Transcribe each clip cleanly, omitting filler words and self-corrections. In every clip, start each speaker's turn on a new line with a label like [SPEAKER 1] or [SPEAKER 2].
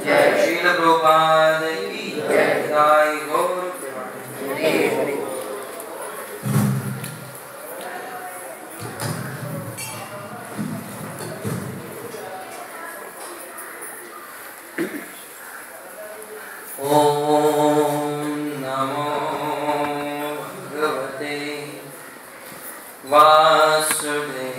[SPEAKER 1] जय श्रील प्रभुपाद की जय। जय गौर प्रेमानंद। ओम नमो भगवते वासुदेवाय।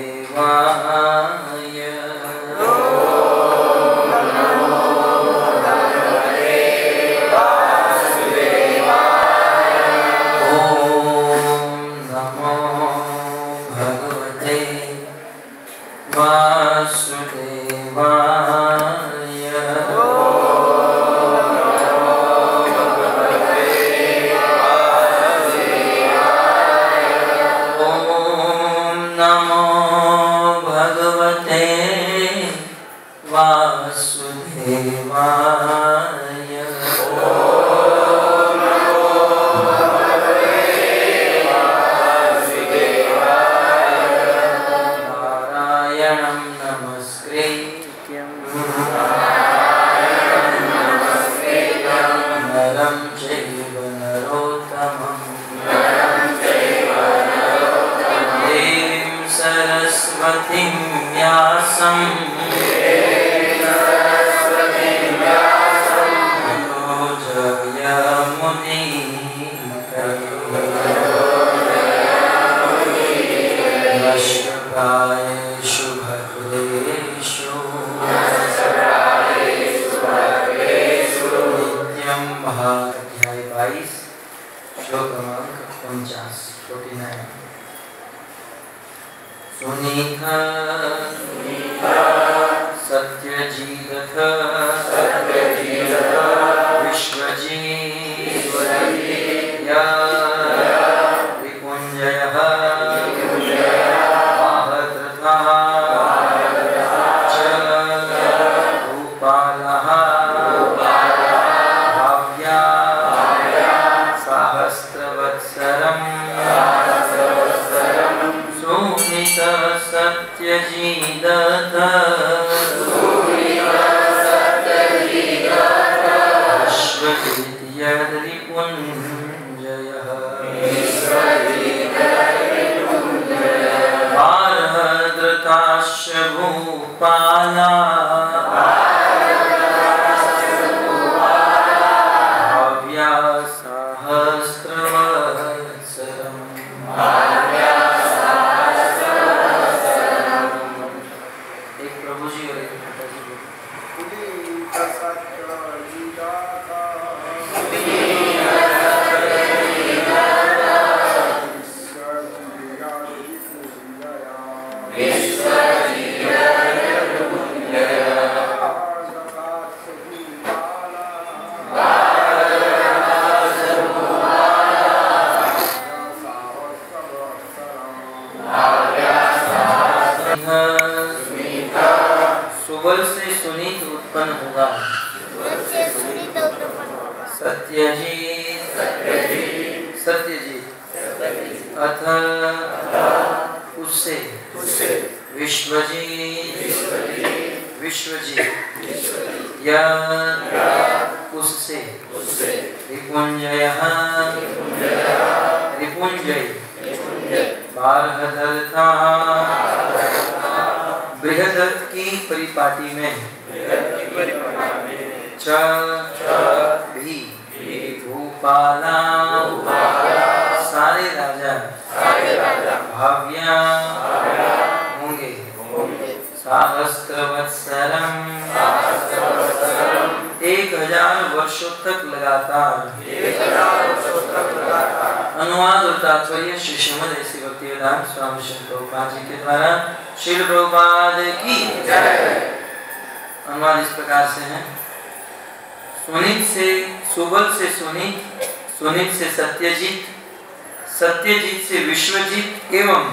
[SPEAKER 1] सत्यजीत से विश्वजीत एवं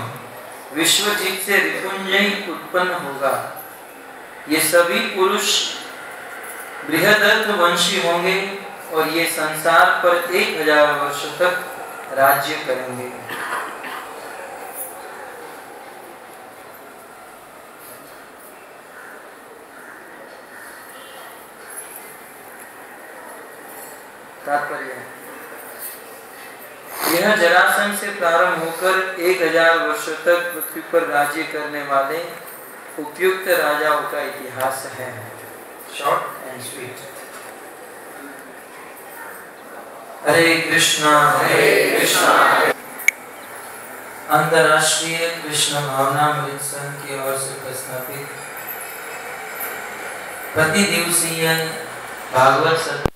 [SPEAKER 1] विश्वजीत से रिपुंजय उत्पन्न होगा। ये सभी पुरुष बृहदर्थ वंशी होंगे और ये संसार पर 1000 वर्षों तक राज्य करेंगे। तात्पर्य है। यह जरासंध से प्रारंभ होकर 1000 वर्षों तक पृथ्वी पर राज्य करने वाले उपयुक्त राजाओं का इतिहास है। Short and sweet. Hare Krishna Hare Krishna. अंतर्राष्ट्रीय कृष्ण भावनामृत संघ की ओर से प्रस्तावित प्रतिदिवसीय भागवत सप्ताह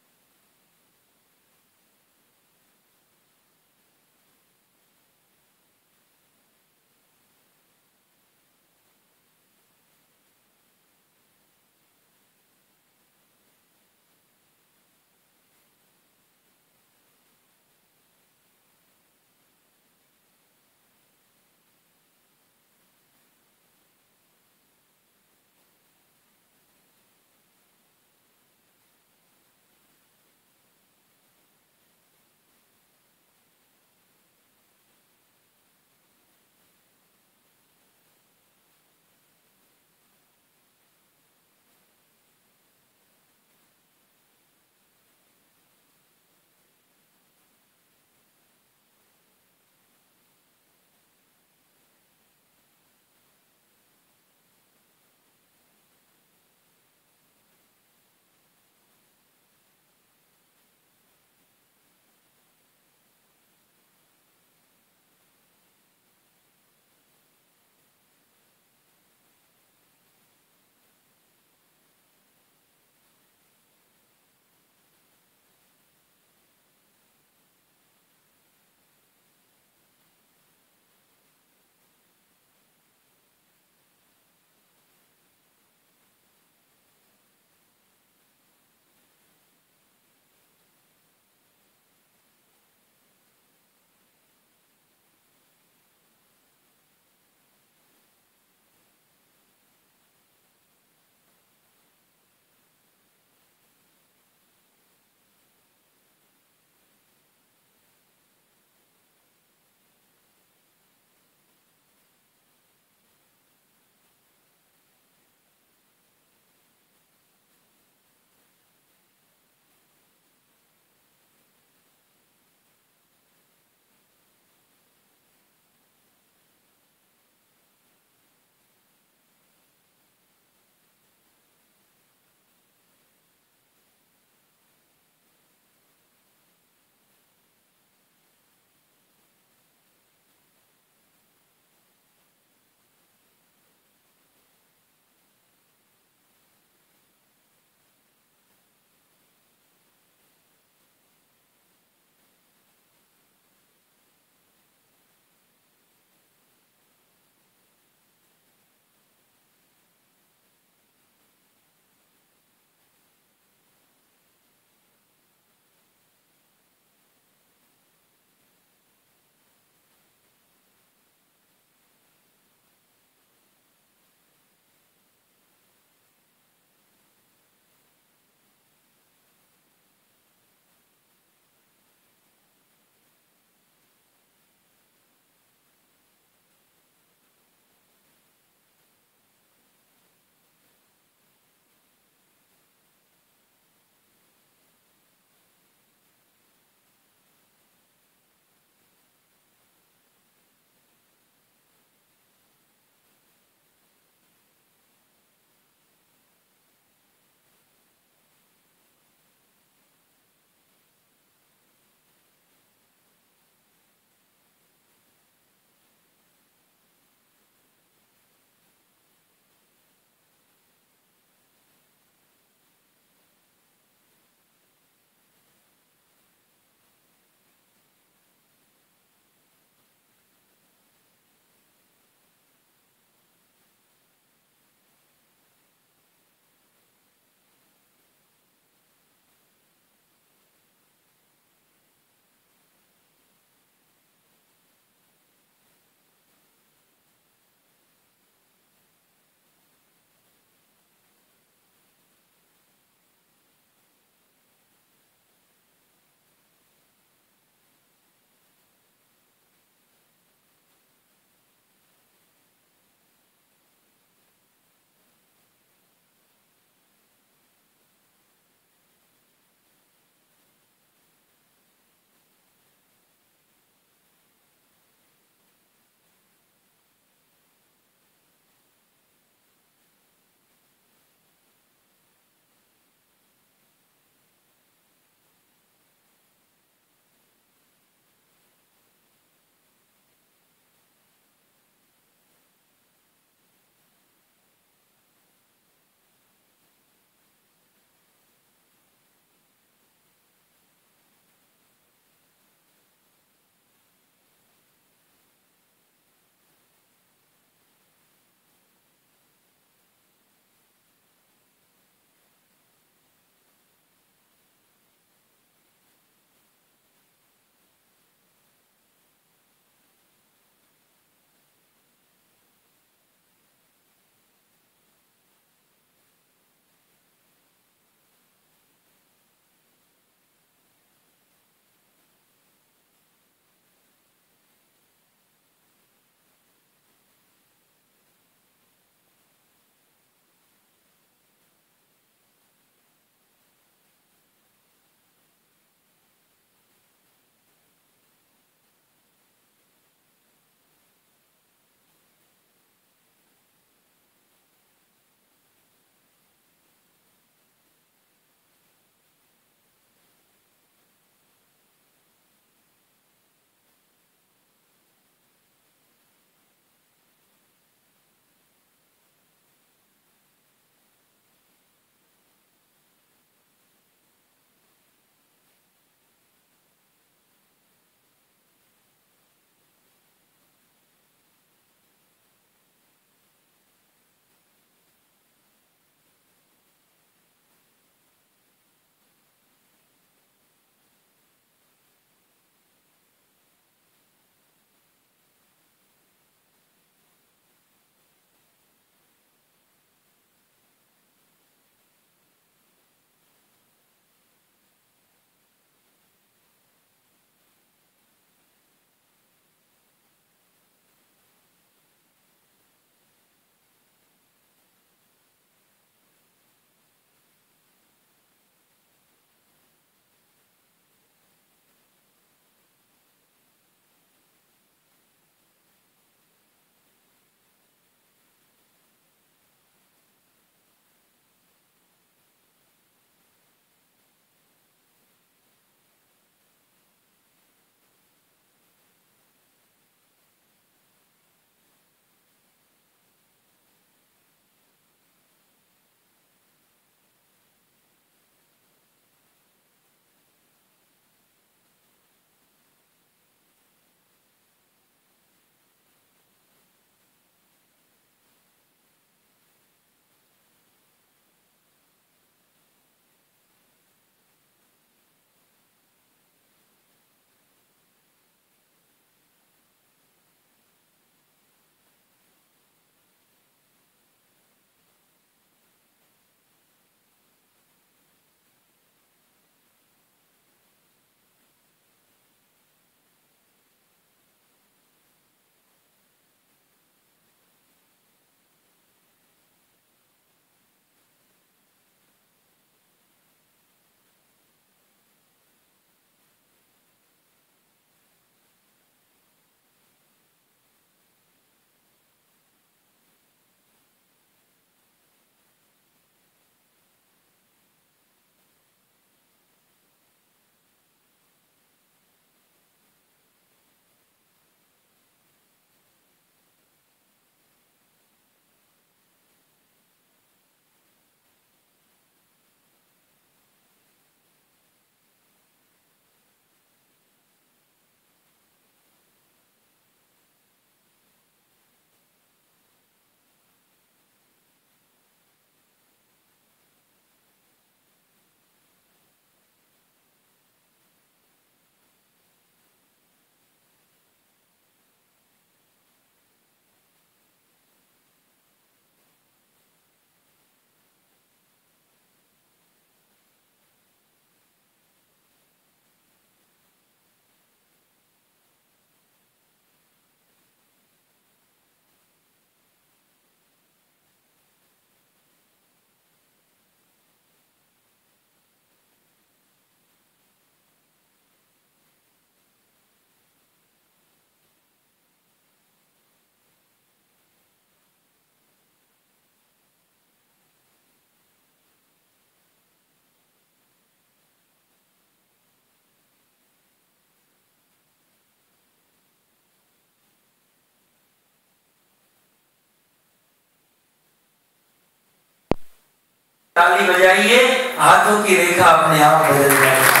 [SPEAKER 1] ताली बजाइए, हाथों की रेखा अपने आप बदल जाएगी।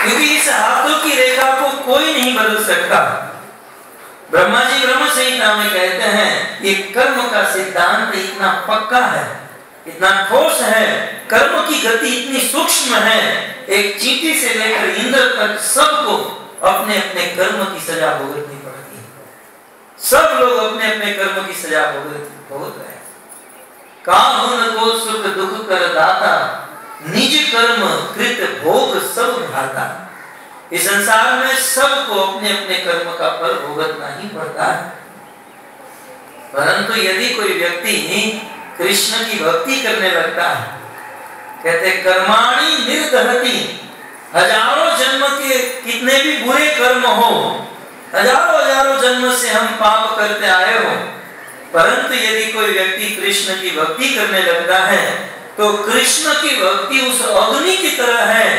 [SPEAKER 1] क्योंकि इस हाथों की रेखा को कोई नहीं बदल सकता। ब्रह्मा जी ब्रह्म संहिता में कहते हैं ये कर्म का सिद्धांत इतना पक्का है, इतना ठोस है, कर्म की गति इतनी सूक्ष्म है, एक चींटी से लेकर इंद्र तक सबको अपने अपने कर्म की सजा भुगतनी पड़ती है। सब लोग अपने अपने कर्म की सजा भुगत रहे हैं। काहुन को सुख दुख कर दाता, निज कर्म कृत भोग सब भाता। इस संसार में सबको अपने अपने कर्म का फल भुगतना ही पड़ता है। परंतु यदि कोई व्यक्ति कृष्ण की भक्ति करने लगता है, कहते कर्माणि निर्दहति, हजारों जन्म के कितने भी बुरे कर्म हो, हजारों जन्म से हम पाप करते आए हो, परंतु यदि कोई व्यक्ति कृष्ण की भक्ति करने लगता है तो कृष्ण की भक्ति उस अग्नि की तरह है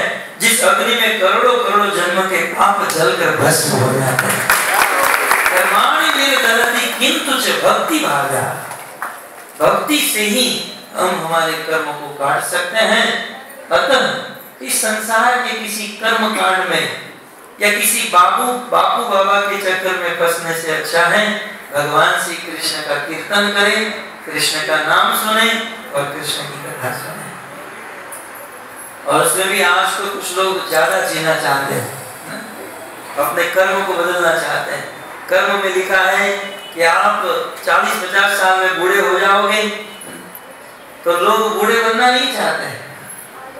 [SPEAKER 1] जिस अग्नि में करोड़ों करोड़ों जन्म के पाप जलकर भस्म हो जाते हैं। कर्माणि निर्दहति किंतु च भक्ति भागा। भक्ति से ही हम हमारे कर्म को काट सकते हैं। अतः इस संसार के किसी कर्म कांड में या किसी बापू बाबा के चक्कर में फंसने से अच्छा है भगवान श्री कृष्ण का कीर्तन करें, कृष्ण का नाम सुने और कृष्ण की कथा सुने। और उसमें भी आज तो कुछ लोग ज्यादा जीना चाहते हैं, अपने कर्म को बदलना चाहते हैं। कर्म में लिखा है कि आप 40-50 साल में बूढ़े हो जाओगे, तो लोग बूढ़े बनना नहीं चाहते हैं।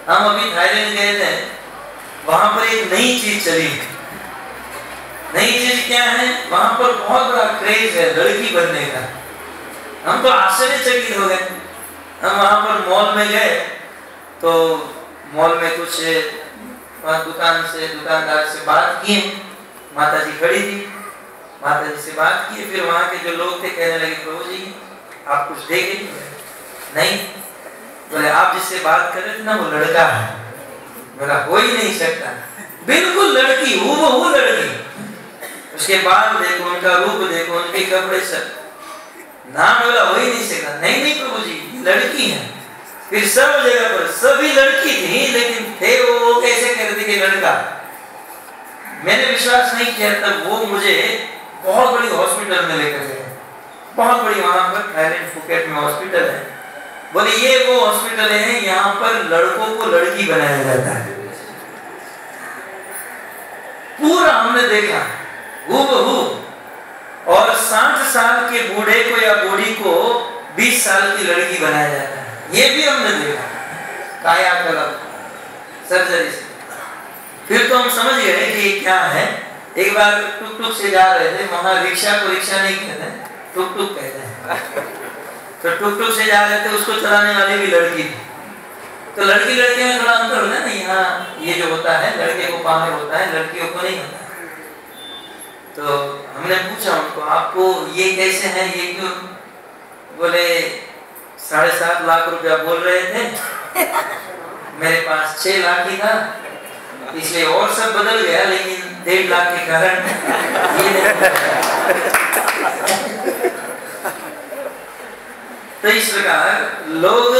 [SPEAKER 1] हम अभी थाईलैंड गए थे, वहां पर एक नई चीज चली। नई चीज क्या है? वहां पर बहुत बड़ा क्रेज है लड़की बनने का। हम तो आश्चर्यचकित हो गए। हम वहां पर मॉल में गए तो मॉल में कुछ दुकानदार से बात किए, माता जी खड़ी थी, माता जी से बात की। फिर वहां के जो लोग थे कहने लगे प्रभु जी आप कुछ देखे नहीं? बोले आप जिससे बात कर रहे थे ना वो लड़का है। बोला हो ही नहीं सकता, बिल्कुल लड़की, हूबहू लड़की। उसके बाल देखो, उनका रूप देखो, उनके कपड़े सब। नाम बोला हो ही नहीं सकता। नहीं प्रभु जी लड़की है। फिर सब जगह पर सभी लड़की थी, लेकिन थे वो कैसे कह रहे थे कि लड़का। मैंने विश्वास नहीं किया, तब वो मुझे बहुत बड़ी हॉस्पिटल में लेकर गए। बहुत बड़ी वहां पर थाईलैंड फुकेट में हॉस्पिटल है। बोले ये वो हॉस्पिटल है यहाँ पर लड़कों को लड़की बनाया जाता है। पूरा हमने देखा हूबहू। और 60 साल के बूढ़े को या बूढ़ी को 20 साल की लड़की बनाया जाता है। ये भी हमने देखा कायाकल्प सर्जरी से। फिर तो हम समझ गए कि ये क्या है। एक बार टुक से जा रहे थे, वहां रिक्शा को रिक्शा नहीं कहते, टुक कहते हैं। तो टुक से जा रहे थे, उसको चलाने वाली भी लड़की थी। तो लड़की लड़के में थोड़ा अंतर होता है ना। यहाँ ये जो होता है लड़के को पावर होता है, लड़कियों को नहीं होता। तो हमने पूछा उनको आपको ये कैसे है, ये क्यों? बोले 7.5 लाख रुपया बोल रहे थे, मेरे पास 6 लाख ही था, इसलिए और सब बदल गया, लेकिन 1.5 लाख के कारण ये तो इस प्रकार लोग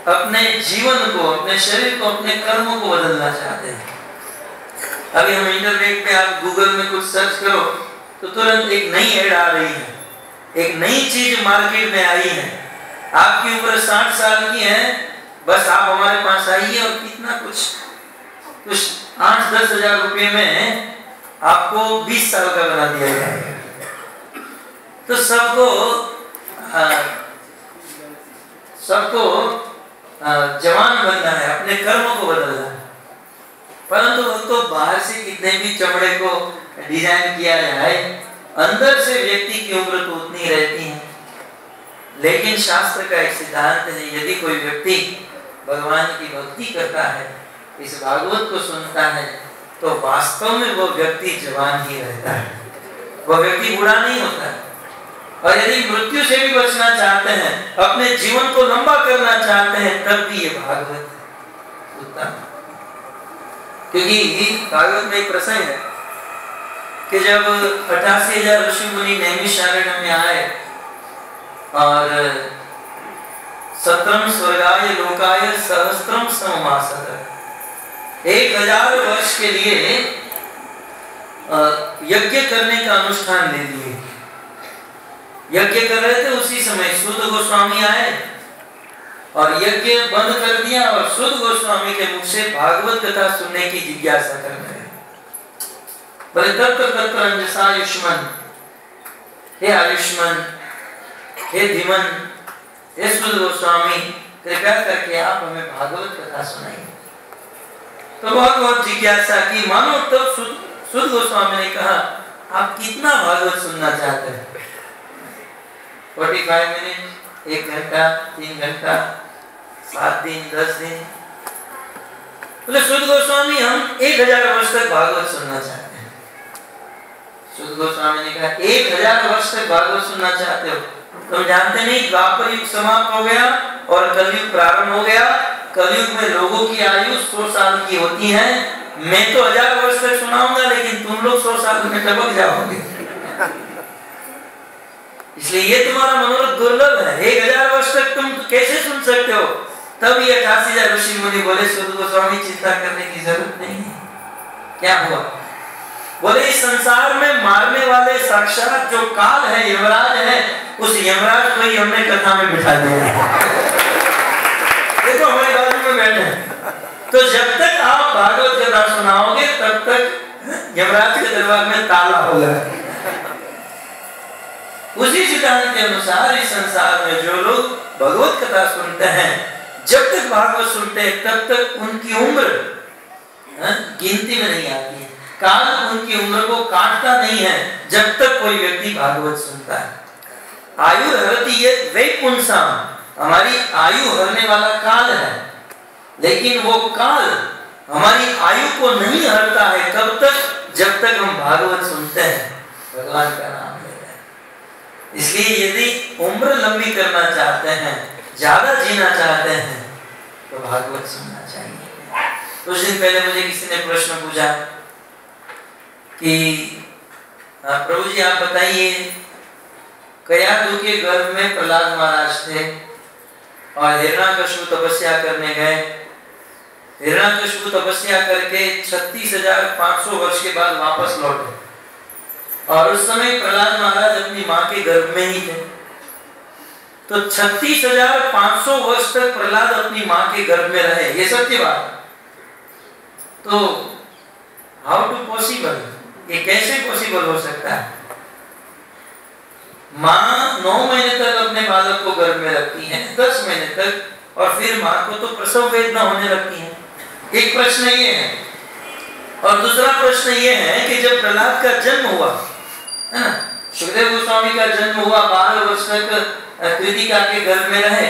[SPEAKER 1] अपने जीवन को, अपने शरीर को, अपने कर्मों को बदलना चाहते हैं। अभी हम इंटरनेट पे आप गूगल में कुछ सर्च करो तो तुरंत एक नई ऐड आ रही है, एक नई चीज मार्केट में आई है। आपकी उम्र 60 साल की है, बस आप हमारे पास आइए और कितना कुछ 8-10 हजार रुपये में आपको 20 साल का बना दिया जाएगा। तो सबको जवान बनना है, अपने कर्मों को बदलना है। परंतु तो बाहर से कितने भी चमड़े को डिजाइन किया जाए, अंदर से व्यक्ति की उम्र तो उतनी रहती है। लेकिन शास्त्र का एक सिद्धांत है, यदि कोई व्यक्ति भगवान की भक्ति करता है, इस भागवत को सुनता है, तो वास्तव में वो व्यक्ति जवान ही रहता है, वो व्यक्ति बूढ़ा नहीं होता है। और यदि मृत्यु से भी बचना चाहते हैं, अपने जीवन को लंबा करना चाहते हैं, तब भी ये भागवत उत्तम। क्योंकि भागवत में एक प्रसंग है कि जब 88,000 ऋषि मुनि नैमिषारण्य में आए और सत्रम स्वर्गाय लोकाय सहस्त्रम सममासत। 1000 वर्ष के लिए यज्ञ करने का अनुष्ठान ले लिए। यज्ञ कर रहे थे, उसी समय सुध गोस्वामी आए और यज्ञ बंद कर दिया और सुध गोस्वामी के मुख से भागवत कथा सुनने की जिज्ञासा कर रहे। बोले तत्र तत्र अंजसा आयुष्मान, हे आयुष्मान, हे धीमन, हे सुध गोस्वामी, कृपया करके आप हमें भागवत कथा सुनाइए। तो बहुत जिज्ञासा की, मानो तब सुध गोस्वामी ने कहा आप कितना भागवत सुनना चाहते हैं? 45 मिनट, 1 घंटा, 3 घंटा, 7 दिन, 10 दिन? बोले सुध गोस्वामी हम 1000 वर्ष तक भागवत सुनना चाहते हैं। सुध गोस्वामी ने कहा 1000 वर्ष तक भागवत सुनना चाहते हो? तुम जानते नहीं द्वापर युग समाप्त हो गया और कलयुग प्रारंभ हो गया। कलयुग में लोगों की आयु 100 साल की होती है। मैं तो 1000 वर्ष तक सुनाऊंगा, लेकिन तुम लोग 100 साल में टपक जाओगे। इसलिए ये तुम्हारा मनोरथ दुर्लभ है। 1000 वर्ष तक तुम कैसे सुन सकते हो? तब ये 88,000 ऋषि मुनि बोले सुध गोस्वामी चिंता करने की जरूरत नहीं है। क्या हुआ? बोले इस संसार में मारने वाले साक्षात जो काल है, यमराज है, उस यमराज को ही हमने कथा में बिठा दिया। देखो हमारे बाजू में बैठे हैं। तो जब तक आप भागवत कथा सुनाओगे तब तक यमराज के दरबार में ताला होगा। उसी सिद्धांत के अनुसार इस संसार में जो लोग भगवत कथा सुनते हैं, जब तक भागवत सुनते हैं तब तक उनकी उम्र गिनती में नहीं आती है। काल उनकी उम्र को काटता नहीं है जब तक कोई व्यक्ति भागवत सुनता है। आयु हरति ये वैपुंसाम, हमारी आयु हरने वाला काल है, लेकिन वो काल हमारी आयु को नहीं हरता है। कब तक? जब तक हम भागवत सुनते हैं, भगवान का नाम लेते हैं। इसलिए यदि उम्र लंबी करना चाहते हैं, ज्यादा जीना चाहते हैं, तो भागवत सुनना चाहिए। कुछ दिन पहले मुझे किसी ने प्रश्न पूछा कि प्रभु जी आप बताइए, कयाधु के गर्भ में प्रहलाद महाराज थे और हिरण्यकश्यप तपस्या करने गए। हिरण्यकश्यप तपस्या करके 36,500 वर्ष के बाद वापस लौटे और उस समय प्रहलाद महाराज अपनी मां के गर्भ में ही थे। तो 36,500 वर्ष तक प्रहलाद अपनी मां के गर्भ में रहे, ये सत्य बात। तो हाउ टू पॉसिबल, ये कैसे पॉसिबल हो सकता है? माँ 9 महीने तक अपने बालक को गर्भ में रखती है, 10 महीने तक, और फिर माँ को तो प्रसव वेदना होने लगती है। एक प्रश्न ये है, और दूसरा प्रश्न ये है कि जब प्रहलाद का जन्म हुआ, है ना, सुखदेव गोस्वामी का जन्म हुआ, 12 वर्ष तक कृतिका के गर्भ में रहे,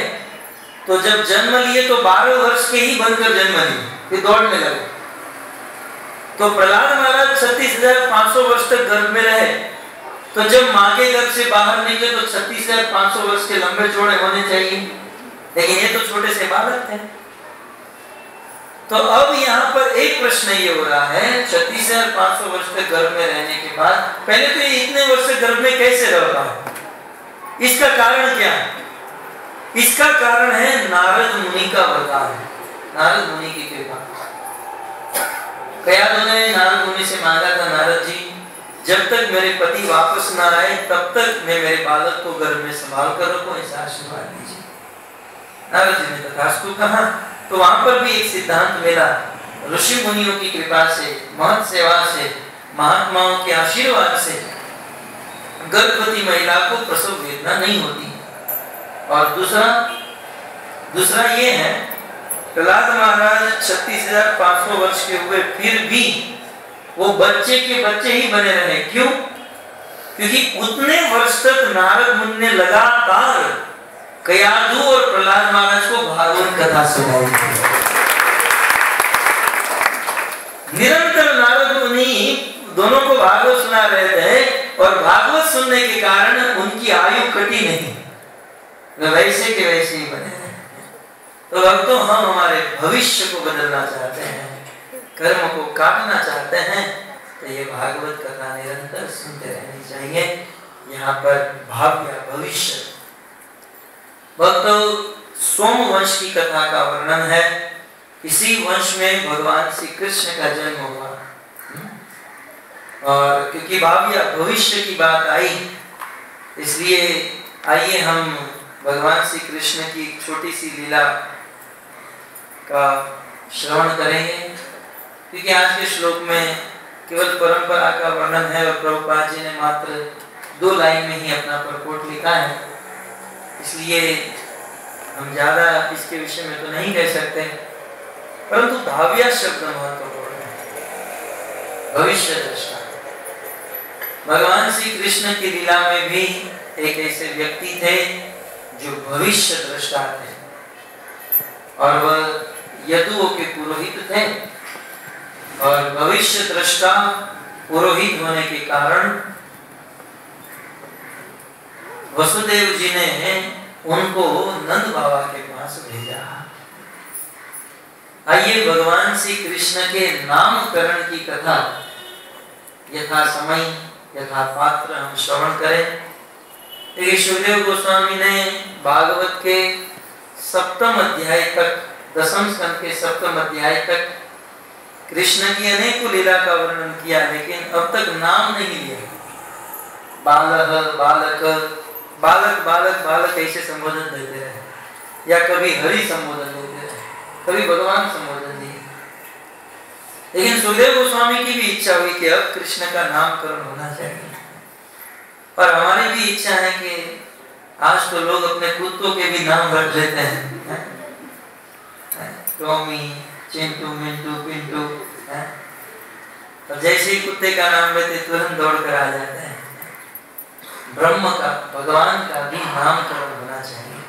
[SPEAKER 1] तो जब जन्म लिए तो 12 वर्ष के ही बनकर जन्म लिए, फिर दौड़ने लगे। तो प्रहलाद महाराज 36,500 वर्ष तक गर्भ में रहे, तो जब माँ के गर्भ से बाहर निकले तो 36,500 वर्ष के लंबे चौड़े होने चाहिए, लेकिन ये तो छोटे से बालक थे। तो अब यहाँ पर एक प्रश्न ये हो रहा है, 36,500 वर्ष तक गर्भ में रहने के बाद, पहले तो ये इतने वर्ष तक गर्भ में कैसे रह पाए? इसका कारण क्या है? इसका कारण है नारद मुनि का वरदान, नारद मुनि की कृपा। कयाधु ने नारद मुनि से मांगा था, नारद जी जब तक मेरे पति वापस ना आए तब तक मैं मेरे बालक को गर्भ में संभाल कर रखूं, ऐसा आशीर्वाद दीजिए। नारद जी ने तथास्तु कहा। तो वहां पर भी एक सिद्धांत मिला, ऋषि मुनियों की कृपा से, महत सेवा से, महात्माओं के आशीर्वाद से गर्भवती महिला को प्रसव वेदना नहीं होती। और दूसरा ये है, प्रहलाद महाराज 36,500 वर्ष के हुए, फिर भी वो बच्चे के बच्चे ही बने रहे। क्यों? क्योंकि उतने वर्ष तक नारद मुनि ने लगातार कयाधु और प्रहलाद महाराज को भागवत कथा सुनाई। निरंतर नारद मुनि दोनों को भागवत सुना रहे थे और भागवत सुनने के कारण उनकी आयु कटी नहीं, वे वैसे के वैसे ही बने रहे। तो भक्तों, हम हमारे भविष्य को बदलना चाहते हैं, कर्म को काटना चाहते हैं, तो ये भागवत कथा निरंतर सुनते रहनी चाहिए। यहाँ पर भाव्य भविष्य। भक्तों, सोम वंश की कथा का वर्णन है। इसी वंश में भगवान श्री कृष्ण का जन्म हुआ। और क्योंकि भाव्य भविष्य की बात आई, इसलिए आइए हम भगवान श्री कृष्ण की छोटी सी लीला का श्रवण करेंगे। क्योंकि आज के श्लोक में केवल परंपरा का वर्णन है और प्रभुपाद जी ने मात्र 2 लाइन में ही अपना परपोर्ट लिखा है, इसलिए हम ज्यादा इसके विषय में तो नहीं कह सकते, परंतु भाव्य शब्द महत्वपूर्ण है। भविष्य दृष्टा भगवान श्री कृष्ण की लीला में भी एक ऐसे व्यक्ति थे जो भविष्य दृष्टा थे, और वह यदुओं के पुरोहित थे। और भविष्य दृष्टा पुरोहित होने के कारण वसुदेव जी ने उनको नंद बाबा के पास भेजा। आइए भगवान श्री कृष्ण के नामकरण की कथा यथा समय यथा पात्र हम श्रवण करें। सुखदेव गोस्वामी ने भागवत के 7वें अध्याय तक, 10वें स्कंद के 7वें अध्याय तक कृष्ण की अनेकों लीला का वर्णन किया, लेकिन अब तक नाम नहीं लिया। बालक बालक बालक बालक बालक ऐसे संबोधन देते रहे, या कभी हरि संबोधन देते रहे, कभी भगवान संबोधन दिए। लेकिन सुखदेव गोस्वामी की भी इच्छा हुई कि अब कृष्ण का नामकरण होना चाहिए। और हमारी भी इच्छा है कि आज तो लोग अपने कुत्तों के भी नाम रख लेते हैं, टॉमी, चिंटू, मिंटू, पिंटू, और जैसे ही कुत्ते का नाम लेते तुरंत दौड़ कर आ जाते हैं। ब्रह्म का, भगवान का भी नामकरण होना चाहिए।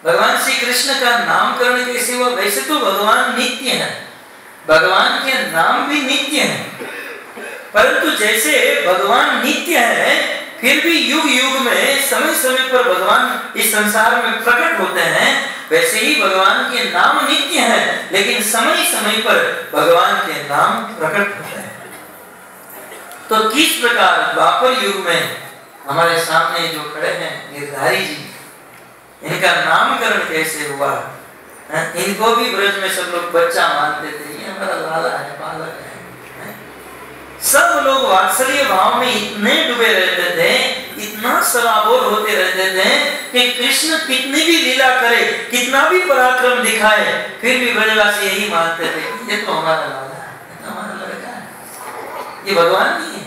[SPEAKER 1] भगवान श्री कृष्ण का नामकरण कैसे हुआ? वैसे तो भगवान नित्य है, भगवान के नाम भी नित्य हैं, परंतु जैसे भगवान नित्य है, फिर भी युग युग में समय समय पर भगवान इस संसार में प्रकट होते हैं, वैसे ही भगवान के नाम नित्य हैं, लेकिन समय समय पर भगवान के नाम प्रकट होते हैं। तो किस प्रकार द्वापर युग में हमारे सामने जो खड़े हैं गिरधारी जी, इनका नामकरण कैसे हुआ? इनको भी ब्रज में सब लोग बच्चा मानते थे, ये हमारा लाला है, बालक है। सब लोग वात्सल्य भाव में इतने डूबे रहते थे, इतना सराबोर होते रहते थे कि कृष्ण कितनी भी लीला करे, कितना भी पराक्रम दिखाए, फिर भी ब्रजवासी यही मानते थे ये तो हमारा लाला है, ये तो हमारा लड़का है, ये भगवान नहीं है।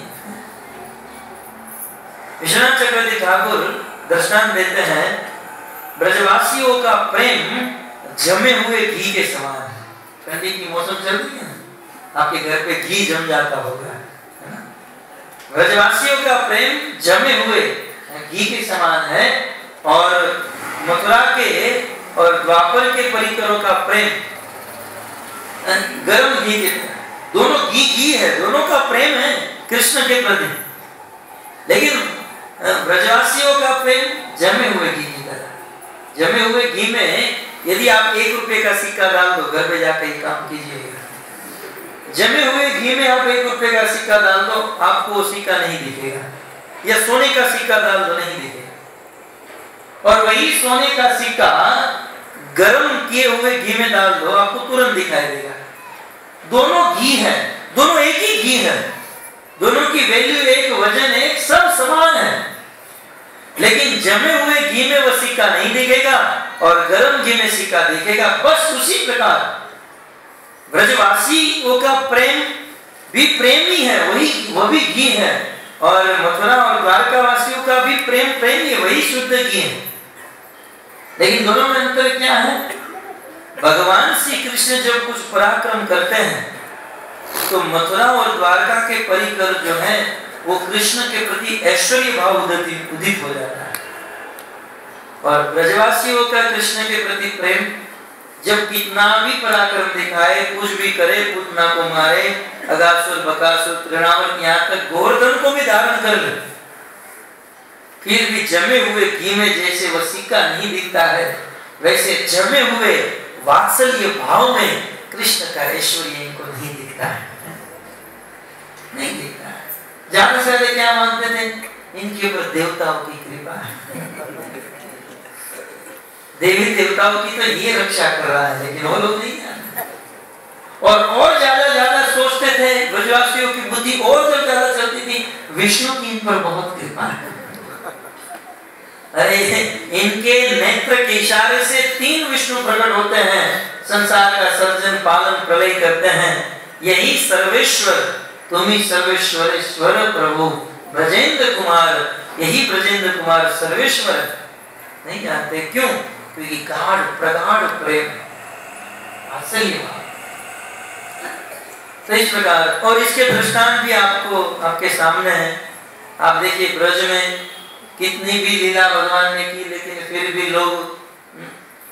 [SPEAKER 1] विश्वनाथ चक्रवर्ती ठाकुर दृष्टांत देते हैं, ब्रजवासियों का प्रेम जमे हुए घी के समान है। ठंडी की मौसम चल रही है, आपके घर पे घी जम जाता होगा, है ना? ब्रजवासियों का प्रेम जमे हुए घी के समान है, और मथुरा के और द्वापर के परिकरों का प्रेम गर्म घी के, दोनों घी घी है, दोनों का प्रेम है कृष्ण के प्रति। लेकिन ब्रजवासियों का प्रेम जमे हुए घी की तरह। जमे हुए घी में यदि आप 1 रुपए का सिक्का डाल दो, घर पे जाकर ये काम कीजिएगा, जमे हुए घी में आप 1 रुपए का सिक्का डाल दो, आपको वो सिक्का नहीं दिखेगा, या सोने का सिक्का डाल दो नहीं दिखेगा। और वही सोने का सिक्का गर्म किए हुए घी में डाल दो, आपको तुरंत दिखाई देगा। दोनों घी है, दोनों एक ही घी है, दोनों की वैल्यू एक, वजन एक, सब समान है, लेकिन जमे हुए घी में वह सिक्का नहीं दिखेगा और गर्म घी में सिक्का दिखेगा। बस उसी प्रकार ब्रजवासियों का प्रेम भी प्रेम ही है, वह भी घी है, और मथुरा और द्वारका वासियों का भी प्रेम प्रेम ही, वही शुद्ध घी है। लेकिन दोनों में अंतर क्या है? भगवान श्री कृष्ण जब कुछ पराक्रम करते हैं तो मथुरा और द्वारका के परिकर जो है वो कृष्ण के प्रति ऐश्वर्य भाव उदित हो जाता है, और ब्रजवासियों का कृष्ण के प्रति प्रेम जब कितना भी पराक्रम दिखाए, कुछ भी करे, पुतना को मारे, अगासुर बकासुर तृणावर्त, यहाँ तक गोवर्धन को भी धारण कर ले, फिर भी जमे हुए घी में जैसे वह सिक्का नहीं दिखता है, वैसे जमे हुए वात्सल्य भाव में कृष्ण का ऐश्वर्य इनको नहीं दिखता है, नहीं दिखता है। ज्यादा से ज्यादा क्या मानते थे? इनके ऊपर देवताओं की कृपा है, देवी देवताओं की तो ये रक्षा कर रहा है, लेकिन वो लोग नहीं जानते। और ज्यादा सोचते थे, ब्रजवासियों की बुद्धि और जब ज्यादा चलती थी, विष्णु की इन पर बहुत कृपा है। अरे इनके नेत्र के इशारे से 3 विष्णु प्रकट होते हैं, संसार का सर्जन पालन प्रलय करते हैं। यही सर्वेश्वर, तुम ही सर्वेश्वरेश्वर प्रभु ब्रजेंद्र कुमार, यही ब्रजेंद्र कुमार सर्वेश्वर। नहीं जानते क्यों? क्योंकि गाढ़ प्रगाढ़ प्रेम, वात्सल्य। तो इस प्रकार, और इसके दृष्टांत भी आपको आपके सामने है। आप देखिए ब्रज में कितनी भी लीला भगवान ने की, लेकिन फिर भी लोग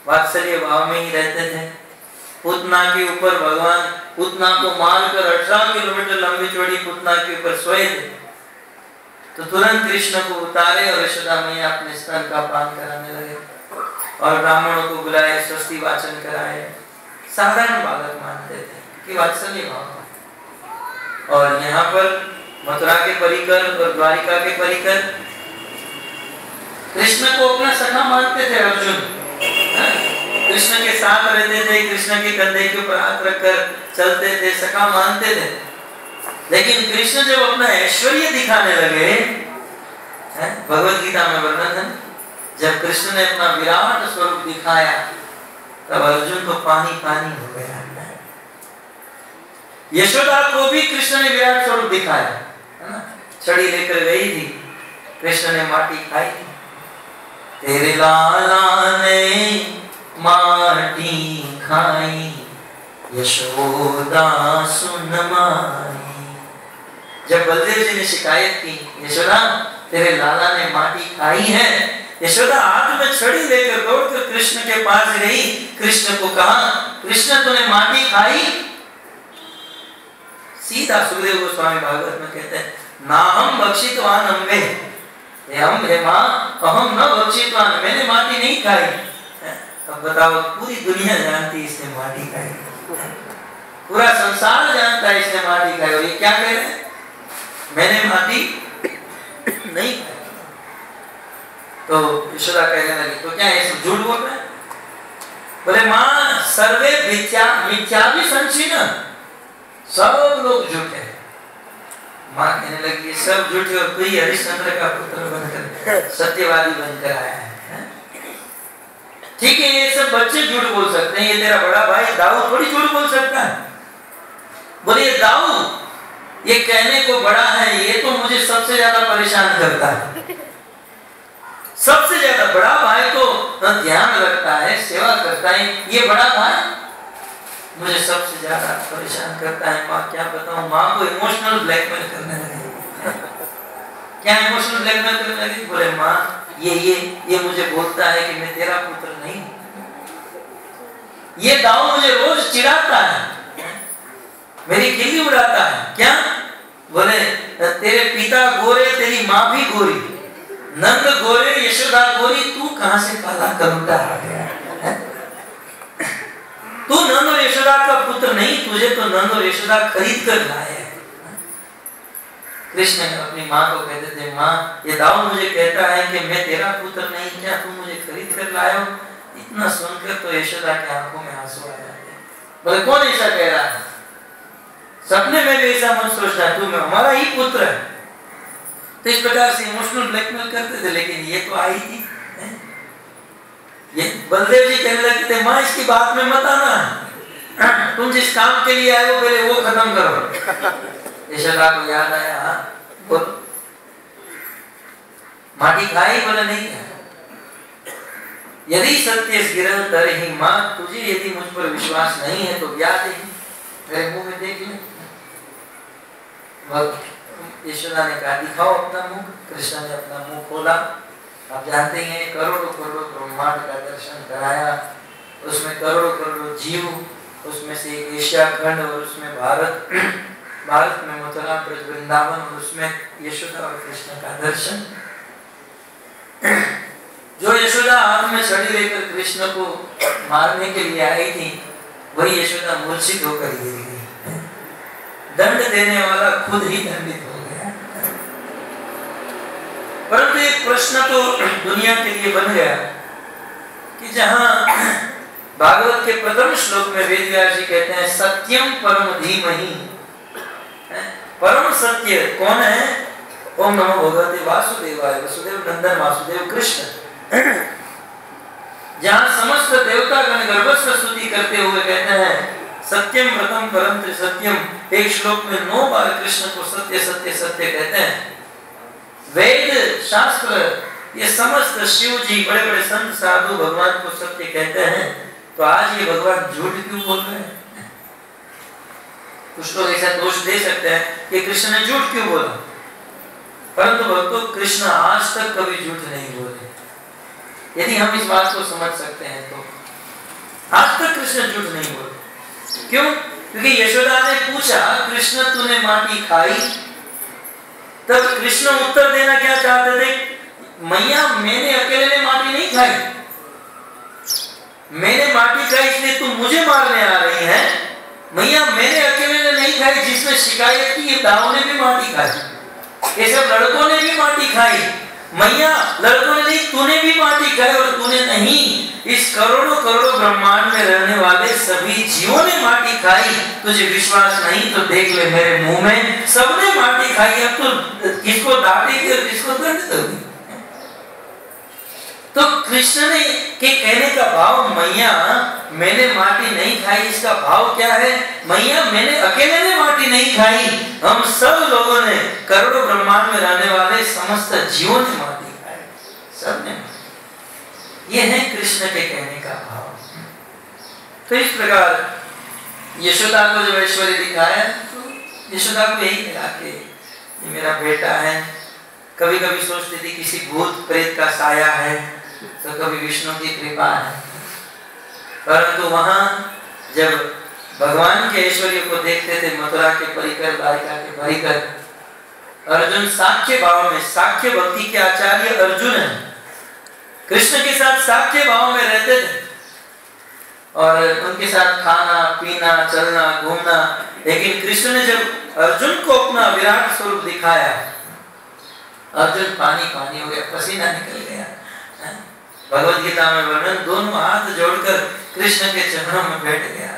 [SPEAKER 1] वात्सल्य भाव में ही रहते थे। पूतना के ऊपर भगवान पूतना को मारकर 18 किलोमीटर लंबी चौड़ी पूतना के ऊपर सोए थे, तो तुरंत कृष्ण को उतारे और यशोदा मैया अपने स्तन का पान कराने लगे और ब्राह्मणों को बुलाए, स्वस्ति वाचन कराए। साधारण बालक मानते थे कि वात्सल्य भाव। और यहाँ पर मथुरा के परिकर और द्वारिका के परिकर कृष्ण को अपना सखा मानते थे। अर्जुन कृष्ण के साथ रहते थे, कृष्ण के कंधे के ऊपर हाथ रखकर चलते थे, सखा मानते थे। लेकिन कृष्ण जब अपना ऐश्वर्य दिखाने लगे, भगवत गीता में वर्णन है, जब कृष्ण ने अपना विराट स्वरूप दिखाया, तब अर्जुन को पानी पानी हो गया। यशोदा को भी कृष्ण ने विराट स्वरूप दिखाया, है ना? छड़ी लेकर गई थी, कृष्ण ने माटी खाई थी। तेरे लाला ने माटी खाई, यशोदा सुन माई। जब बलदेव जी ने शिकायत की, यशोदा तेरे लाला ने माटी खाई है, यशोदा हाथ में छड़ी लेकर दौड़कर कृष्ण के पास गई, कृष्ण को कहा, कृष्ण तूने माटी खाई? सीधा सुखदेव गोस्वामी भागवत में कहते हैं, ना हम बक्षितवान अम्बे, हम हे मां अहम न बक्षितवान, मैंने माटी नहीं खाई। अब बताओ, पूरी दुनिया जानती इसने माटी खाई, पूरा संसार जानता है इसने माटी खाई, और ये क्या कह रहे हैं, मैंने माटी नहीं खाई। तो यशोदा कहने लगी, तो क्या ये सब झूठ बोल रहे हैं? बोले मां सर्वे मिथ्या भी संचिन, सब लोग झूठे। मां कहने लगी, ये सब झूठे, और कोई हरिश्चंद्र का पुत्र बनकर सत्यवादी बनकर आया है। ठीक है, ये सब बच्चे झूठ बोल सकते हैं, ये तेरा बड़ा भाई दाऊद थोड़ी झूठ बोल सकता है। बोले ये दाऊद ये कहने को बड़ा है, ये तो मुझे सबसे ज्यादा परेशान करता है। सबसे ज्यादा बड़ा भाई तो ध्यान रखता है, सेवा करता है, ये बड़ा भाई मुझे सबसे ज्यादा परेशान करता है। माँ क्या बताऊं, माँ को इमोशनल ब्लैकमेल करने लगी। क्या इमोशनल ब्लैकमेल करने लगी? बोले माँ ये मुझे बोलता है कि मैं तेरा पुत्र नहीं, ये दाऊ मुझे रोज चिढ़ाता है, मेरी खिल्ली उड़ाता है। क्या? बोले तेरे पिता गोरे, तेरी माँ भी गोरी, नंद गोरे यशोदा गोरी, तू कहां से काला कलूटा आ गया? तू नंद और यशोदा का पुत्र नहीं, तुझे तो नंद और यशोदा खरीद कर लाए। कृष्ण अपनी माँ को कहते थे, माँ ये दाऊ मुझे कहता है कि मैं तेरा पुत्र नहीं, क्या तू मुझे खरीद कर लाए हो? इतना सुनकर तो यशोदा की आंखों में आंसू आ जाते। बोले कौन ऐसा कह रहा है? सपने में भी ऐसा मत सोचना, तू मैं हमारा ही पुत्र है। तो इस प्रकार से इमोशनल ब्लैकमेल करते थे। लेकिन ये तो आई थी, ये बलदेव जी कहने लगे थे, माँ इसकी बात में मत आना, तुम जिस काम के लिए आए हो पहले वो खत्म करो। यशोदा को याद आया, बोल माटी खाई? बोले नहीं खाई। यदि सत्य गिरह तरहि माँ, तुझे यदि मुझ पर विश्वास नहीं है तो व्याध ही मेरे मुंह में देख ले। यशोदा ने कहा दिखाओ अपना मुंह। कृष्ण ने अपना मुंह खोला। आप जानते हैं करोड़ों करोड़ों ब्रह्मांड का दर्शन कराया, उसमें करोड़ों करोड़ों जीव, उसमें से एक एशिया खंड और उसमें भारत में मथुरा ब्रज वृंदावन और उसमें यशोदा और कृष्ण का दर्शन। जो यशोदा हाथ में छड़ी लेकर कृष्ण को मारने के लिए आई थी, वही यशोदा मूर्छित होकर गिर गई। दंड देने वाला खुद ही दंडित हो गया। परंतु एक प्रश्न तो दुनिया के लिए बन गया कि जहाँ भागवत के प्रथम श्लोक में वेद व्यास जी कहते हैं सत्यम परम धीमहि, परम सत्य कौन है? ओम नमो भगवते वासुदेवाय, वसुदेव नंदन वासुदेव कृष्ण। जहाँ समस्त देवता गण गर्भस्थ स्तुति करते हुए कहते हैं सत्यम व्रतम परम त्रिसत्यम, एक श्लोक में 9 बार कृष्ण को सत्य सत्य सत्य कहते हैं। वेद शास्त्र ये समस्त शिव जी बड़े बड़े संत साधु भगवान को सत्य कहते हैं, तो आज ये भगवान झूठ क्यों बोल रहे हैं? कुछ लोग ऐसा दोष दे सकते हैं कि कृष्ण ने झूठ क्यों बोला, परंतु भक्तों कृष्ण आज तक कभी झूठ नहीं बोले। यदि हम इस बात को समझ सकते हैं तो आज तक कृष्ण झूठ नहीं बोले। क्यों? क्योंकि यशोदा ने पूछा कृष्ण तूने माटी खाई, तब कृष्ण उत्तर देना क्या चाहते थे? मैया मैंने अकेले ने माटी नहीं खाई, मैंने माटी खाई इसलिए तुम मुझे मारने आ रही है। मैया मैंने अकेले ने नहीं खाई, जिसने शिकायत की ये दाऊ ने भी माटी खाई, ये सब लड़कों ने भी माटी खाई। मैया लड़कों ने नहीं, तूने भी माटी खाई, और तूने नहीं, इस करोड़ों करोड़ों ब्रह्मांड में रहने वाले सभी जीवों ने माटी खाई। तुझे विश्वास नहीं तो देख ले मेरे मुंह में, सबने माटी खाई। अब तो किसको डांटेगी और किसको दंड दोगी? तो कृष्ण ने के कहने का भाव मैया मैंने माटी नहीं खाई, इसका भाव क्या है? मैया मैंने अकेले ने माटी नहीं खाई, हम सब लोगों ने, करोड़ों ब्रह्मांड में रहने वाले समस्त जीवों ने माटी खाई, सबने। ये है कृष्ण के कहने का भाव। तो इस प्रकार यशोदा को जब ऐश्वर्य दिखाया तो यशोदा को यही लगा कि ये मेरा बेटा है। कभी कभी सोचती थी किसी भूत प्रेत का साया है, तो कभी विष्णु की कृपा है। परंतु वहां जब भगवान के ऐश्वर्य को देखते थे, मथुरा के परिकर, द्वारिका के परिकर, अर्जुन साख्य भाव में, साख्य भक्ति के आचार्य अर्जुन है, कृष्ण के साथ साख्य भाव में रहते थे और उनके साथ खाना पीना चलना घूमना। लेकिन कृष्ण ने जब अर्जुन को अपना विराट स्वरूप दिखाया, अर्जुन पानी पानी हो गया, पसीना निकल गया। भगवद गीता में वर्णन, दोनों हाथ जोड़कर कृष्ण के चरणों में बैठ गया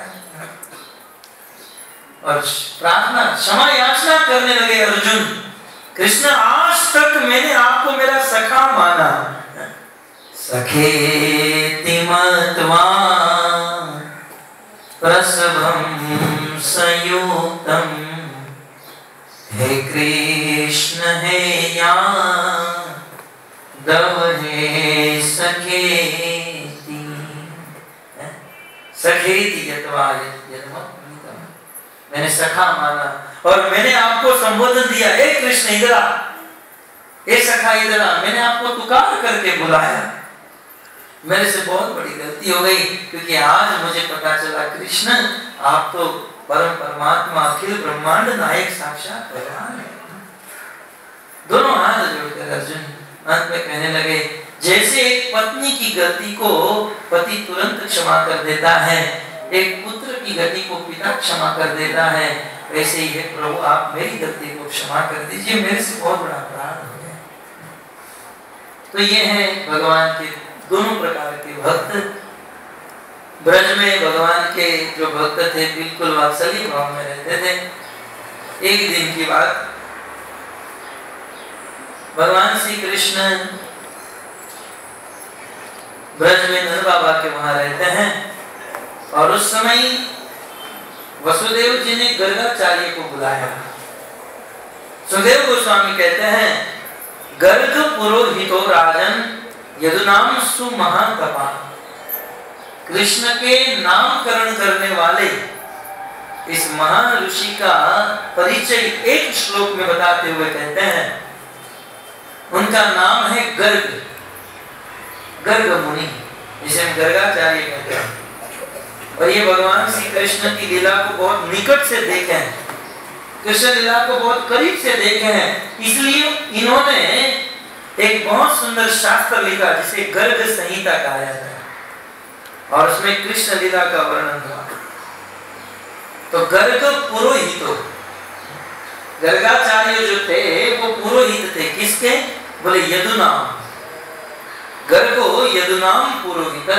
[SPEAKER 1] और प्रार्थना क्षमा याचना करने लगे अर्जुन। कृष्ण आज तक मैंने आपको मेरा सखा माना, सखेति मत्वा प्रसभं संयुक्तम्, हे कृष्ण हे यादव हे सखेति, सखेति यत्वा यत्मत्मितम्, मैंने सखा माना और मैंने आपको संबोधन दिया, हे कृष्ण इधर आ, हे सखा इधर आ, मैंने आपको पुकार करके बुलाया। मेरे से बहुत बड़ी गलती हो गई, क्योंकि आज मुझे पता चला कृष्ण आप तो परम परमात्मा, अखिल ब्रह्मांड नायक साक्षात भगवान है। दोनों हाथ जोड़कर अर्जुन अंत में कहने लगे, जैसे एक पत्नी की गलती को पति तुरंत क्षमा कर देता है, एक पुत्र की गलती को पिता क्षमा कर देता है, वैसे ही है प्रभु आप मेरी गलती को क्षमा कर दीजिए, मेरे से बहुत बड़ा अपराध हो गया। तो ये है भगवान के दोनों प्रकार के भक्त। ब्रज में भगवान के जो भक्त थे बिल्कुल वात्सल्य भाव में रहते थे। एक दिन की बात, भगवान श्री कृष्ण ब्रज में नंद बाबा के वहां रहते हैं और उस समय वसुदेव जी ने गर्गाचार्य को बुलाया। सुखदेव गोस्वामी कहते हैं, गर्ग पुरोहितो राजन यदुनाम सुमहातपा, कृष्ण के नामकरण करने वाले इस महान ऋषि का परिचय एक श्लोक में बताते हुए कहते हैं, उनका नाम है गर्ग, गर्ग मुनि, जिसे हम गर्गाचार्य कहते हैं। और ये भगवान श्री कृष्ण की लीला को बहुत निकट से देखे हैं, कृष्ण लीला को बहुत करीब से देखे हैं, इसलिए इन्होंने एक बहुत सुंदर शास्त्र लिखा जिसे गर्ग संहिता कहा जाता है और उसमें कृष्ण लीला का वर्णन हुआ। तो गर्ग पुरोहितो, गर्गाचार्य जो थे वो पुरोहित थे, किसके? बोले यदुनाम, गर्गो यदुनाम पुरोहित,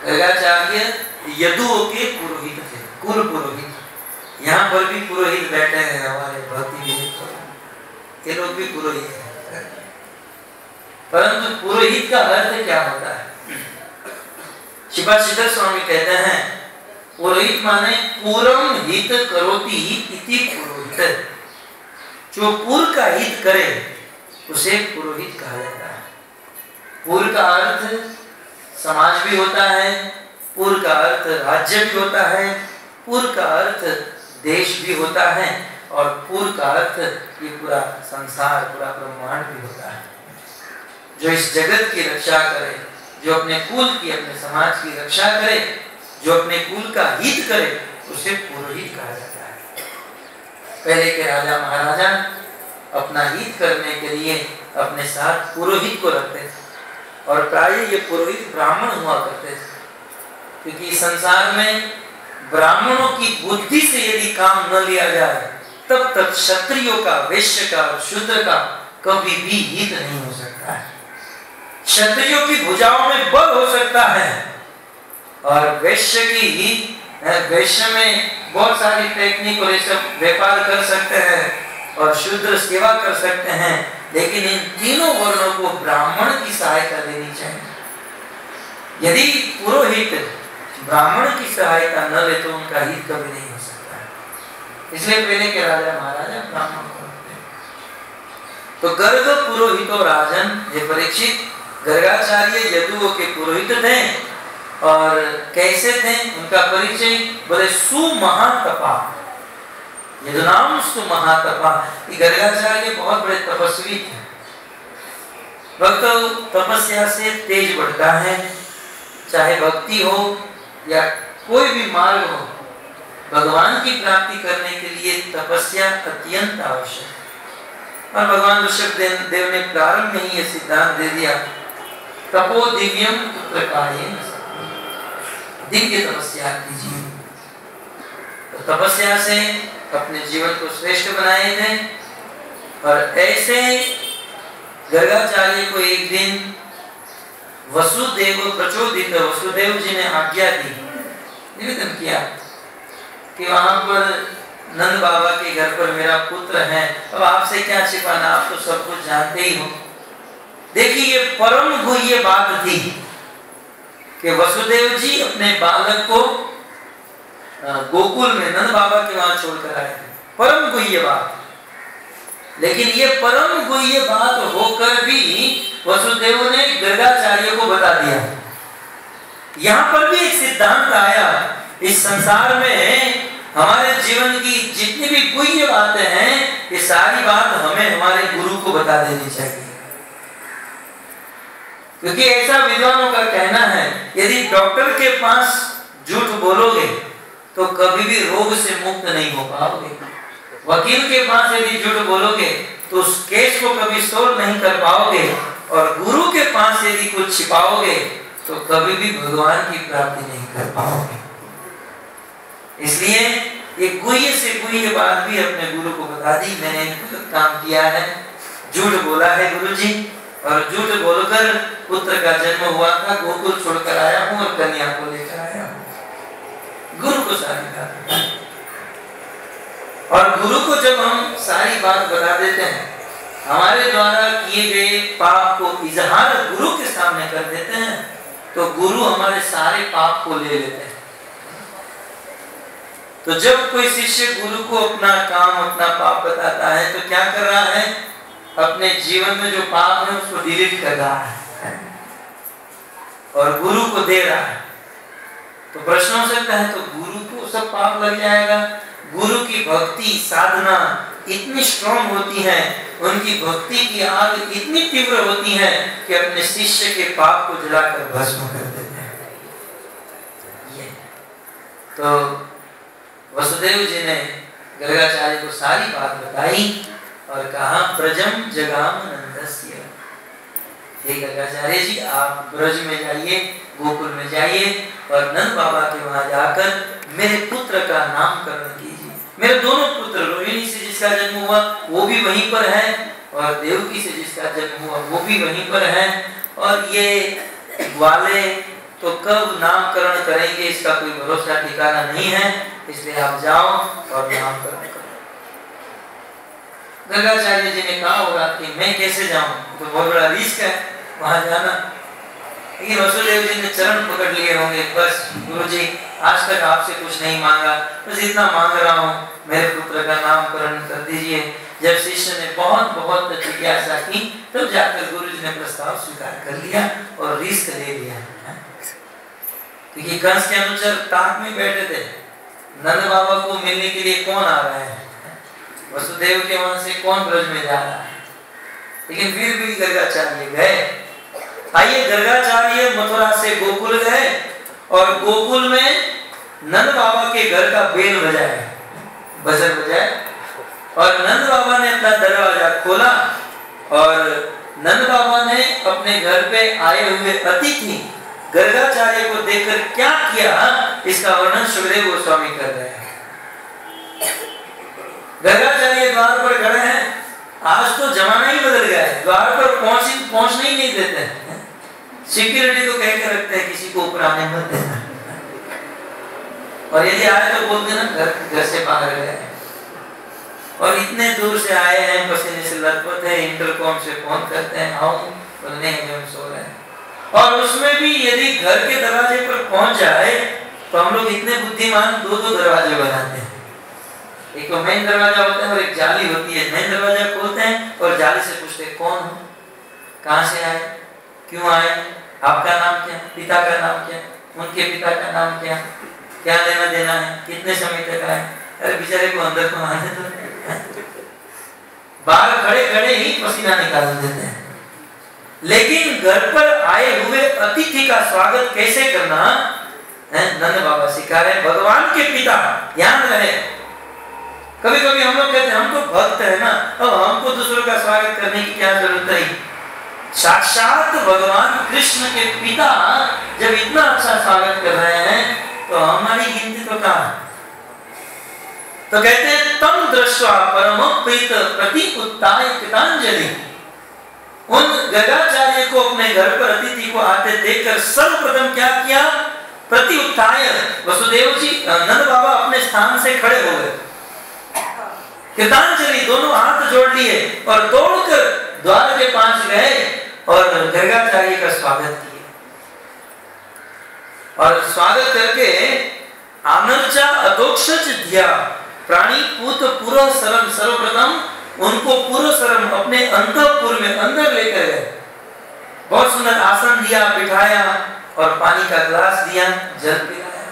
[SPEAKER 1] गर्गाचार्य यदुओं के पुरोहित थे, कुल पुरोहित। यहाँ पर भी पुरोहित बैठे हैं हमारे भक्ति विवेक, ये लोग भी पुरोहित हैं। परंतु पुरोहित का अर्थ क्या होता है? शिवाशिदर स्वामी कहते हैं पुरोहित माने पूरम हित करोति इति पुरोहित, जो पूर्व का हित करे उसे पुरोहित कहा जाता है। पूर्व का अर्थ समाज भी होता है, पूर्व का अर्थ राज्य भी होता है, पूर्व का अर्थ देश भी होता है, और पूर्व का अर्थ ये पूरा संसार, पूरा ब्रह्मांड भी होता है। जो इस जगत की रक्षा करे, जो अपने कुल की, अपने समाज की रक्षा करे, जो अपने कुल का हित करे, उसे पुरोहित कहा जाता है। पहले के राजा महाराजा अपना हित करने के लिए अपने साथ पुरोहित को रखते थे, और प्रायः ये पुरोहित ब्राह्मण हुआ करते थे, क्योंकि संसार में ब्राह्मणों की बुद्धि से यदि काम न लिया जाए तब तक क्षत्रियों का, वैश्य का, शूद्र का कभी भी हित नहीं हो सकता है। क्षत्रियों की भुजाओं में बल हो सकता है, और वैश्य में बहुत सारी टेक्निक और सब व्यापार कर सकते हैं, और शूद्र सेवा कर सकते हैं, लेकिन इन तीनों वर्णों को ब्राह्मण की सहायता लेनी चाहिए। यदि पुरोहित ब्राह्मण की सहायता न ले तो उनका हित कभी नहीं हो सकता है। इसलिए पहले के राजा महाराजा ब्राह्मण को रखते हैं। तो गर्ग पुरोहितो राजन, ये परीक्षित गर्गाचार्य यदुओं के पुरोहित थे, और कैसे थे उनका परिचय? बोले सुमहातपा, यदुनाम सुमहातपा। गर्गाचार्य बहुत बड़े तपस्वी थे। भक्त तपस्या से तेज बढ़ता है, चाहे भक्ति हो या कोई भी मार्ग हो, भगवान की प्राप्ति करने के लिए तपस्या अत्यंत आवश्यक है। और भगवान ऋषभ देव ने प्रारंभ में ही ये सिद्धांत दे दिया, तपो दिव्यम पुत्रकार्येण, दिव्य तपस्या कीजिए। तो तपस्या से अपने जीवन को श्रेष्ठ बनाए थे, और ऐसे गर्गाचार्य को एक दिन वसुदेव प्रचोदित, वसुदेव जी ने आज्ञा दी, निवेदन किया कि वहां पर नंद बाबा के घर पर मेरा पुत्र है, अब आपसे क्या छिपाना, आप तो सब कुछ जानते ही हो। देखिए ये परम गुह्य बात थी कि वसुदेव जी अपने बालक को गोकुल में नंद बाबा के वहां छोड़कर आए थे, परम गुह्य बात। लेकिन ये परम गुह्य बात होकर भी वसुदेव ने गर्गाचार्य को बता दिया। यहाँ पर भी एक सिद्धांत आया, इस संसार में हमारे जीवन की जितनी भी गुह्य बातें हैं, ये सारी बात हमें हमारे गुरु को बता देनी चाहिए। क्योंकि ऐसा विद्वानों का कहना है, यदि डॉक्टर के पास झूठ बोलोगे तो कभी भी रोग से मुक्त नहीं हो पाओगे। वकील के पास यदि झूठ बोलोगे तो उस केस को कभी सोल्व नहीं कर पाओगे, और गुरु के पास यदि कुछ छिपाओगे तो कभी भी भगवान की प्राप्ति नहीं कर पाओगे। इसलिए ये गुह्य से गुह्य बात भी अपने गुरु को बता दी। मैंने काम किया है, झूठ बोला है गुरुजी, और झूठ बोलकर पुत्र का जन्म हुआ था, गोकुल छोड़कर आया हूँ और कन्या को लेकर आया हूँ। गुरु को सारी बात, और गुरु को जब हम सारी बात बता देते हैं, हमारे द्वारा किए गए पाप को इजहार गुरु के सामने कर देते हैं, तो गुरु हमारे सारे पाप को ले लेते हैं। तो जब कोई शिष्य गुरु को अपना काम, अपना पाप बताता है तो क्या कर रहा है? अपने जीवन में जो पाप है उसको डिलीट कर रहा है और गुरु को दे रहा है। तो प्रश्न हो सकता है, तो गुरु को सब पाप लग जाएगा? गुरु की भक्ति साधना इतनी स्ट्रॉन्ग होती है, उनकी भक्ति की आग इतनी तीव्र होती है कि अपने शिष्य के पाप को जलाकर भस्म कर देते हैं। तो वसुदेव जी ने गर्गाचार्य को सारी बात बताई और कहा, ब्रजम जगाम नंदस्य। हे गर्गाचार्य जी, आप ब्रज में जाइए, गोकुल में जाइए और नंद बाबा के वहां जाकर मेरे पुत्र का नामकरण कीजिए। मेरे दोनों पुत्र, रोहिणी से जिसका जन्म हुआ वो भी वहीं पर है, और देवकी से जिसका जन्म हुआ वो भी वहीं पर है, और ये वाले तो कब नामकरण करेंगे इसका कोई भरोसा ठिकाना नहीं है, इसलिए आप जाओ और नामकरण करो। गर्गाचार्य जी ने कहा होगा कि मैं कैसे जाऊं, तो बहुत बड़ा रिस्क है वहां जाना, लेकिन वसुदेव जी ने चरण पकड़ लिए होंगे, बस गुरुजी आज तक आपसे कुछ नहीं मांगा, बस इतना मांग रहा हूँ, मेरे पुत्र का नामकरण कर दीजिए। जब शिष्य ने बहुत बहुत जिज्ञासा की तब जाकर गुरुजी ने प्रस्ताव स्वीकार कर लिया और रिस्क ले लिया। क्योंकि कंस के अनुचर ताक में बैठे थे, नंद बाबा को मिलने के लिए कौन आ रहा है, वसुदेव के वहां से कौन ब्रज में जा रहा है, लेकिन फिर भी गर्गाचार्य गए। आइए, गर्गाचार्य मथुरा से गोकुल गए और गोकुल में नंद बाबा के घर का बेल बजाया, बजर बजाए, और नंद बाबा ने अपना दरवाजा खोला और नंद बाबा ने अपने घर पे आए हुए अतिथि गर्गाचार्य को देखकर क्या किया, इसका वर्णन सुखदेव गोस्वामी कर रहे हैं। गर्गाचार्य द्वार पर खड़े हैं, आज तो जमाना ही बदल गया है, द्वार पर पहुंचने ही नहीं देते हैं, सिक्योरिटी तो कह के रखते हैं किसी को ऊपर आने मत देना, और यदि आए तो बोलते ना घर से बाहर गए, और इतने दूर से आए हैं, पसीने से लथपथ है, इंटरकॉम से फोन करते हैं, आओ, बोलने हम सो रहे हैं। और उसमें भी यदि घर के दरवाजे पर पहुंच जाए तो हम लोग इतने बुद्धिमान दो दरवाजे बनाते हैं, एक तो मेन दरवाजा होता है और एक जाली होती है। मेन दरवाजा खोलते हैं और जाली से पूछते हैं कौन हो, कहाँ से आए, क्यों आए, आपका नाम क्या, पिता का नाम क्या, उनके पिता का नाम क्या, क्या लेना देना है, कितने समय तक आए। अरे बेचारे को अंदर तो आने दो, बाहर खड़े खड़े ही पसीना निकाल देते हैं। लेकिन घर पर आए हुए अतिथि का स्वागत कैसे करना है, नंद बाबा सिखा रहे, भगवान के पिता, ध्यान रहे। कभी कभी हम लोग कहते हैं हम तो भक्त है ना, अब हमको दूसरों का स्वागत करने की क्या जरूरत है। साक्षात भगवान कृष्ण के पिता जब इतना अच्छा स्वागत कर रहे हैं तो हमारी गिनती तो कहाँ। तो कहते हैं तम दृष्टवा परम प्रीत प्रति उत्ताय कृतांजलि। उन गर्गाचार्य को अपने घर पर अतिथि को आते देखकर सर्वप्रथम क्या किया, प्रति उत्ताय, वसुदेव जी नंद बाबा अपने स्थान से खड़े हो गए, कृतांजलि दोनों हाथ जोड़ लिए और दौड़कर द्वार के पास गए और गर्गाचार्य का स्वागत किया। और स्वागत करके आनर्चा अदोक्षज दिया प्राणी पूत पूर्व सरम, सर्वप्रथम उनको पूर्व सरम अपने अंतःपुर में अंदर लेकर गए, बहुत सुंदर आसन दिया, बिठाया और पानी का गिलास दिया, जल पिलाया।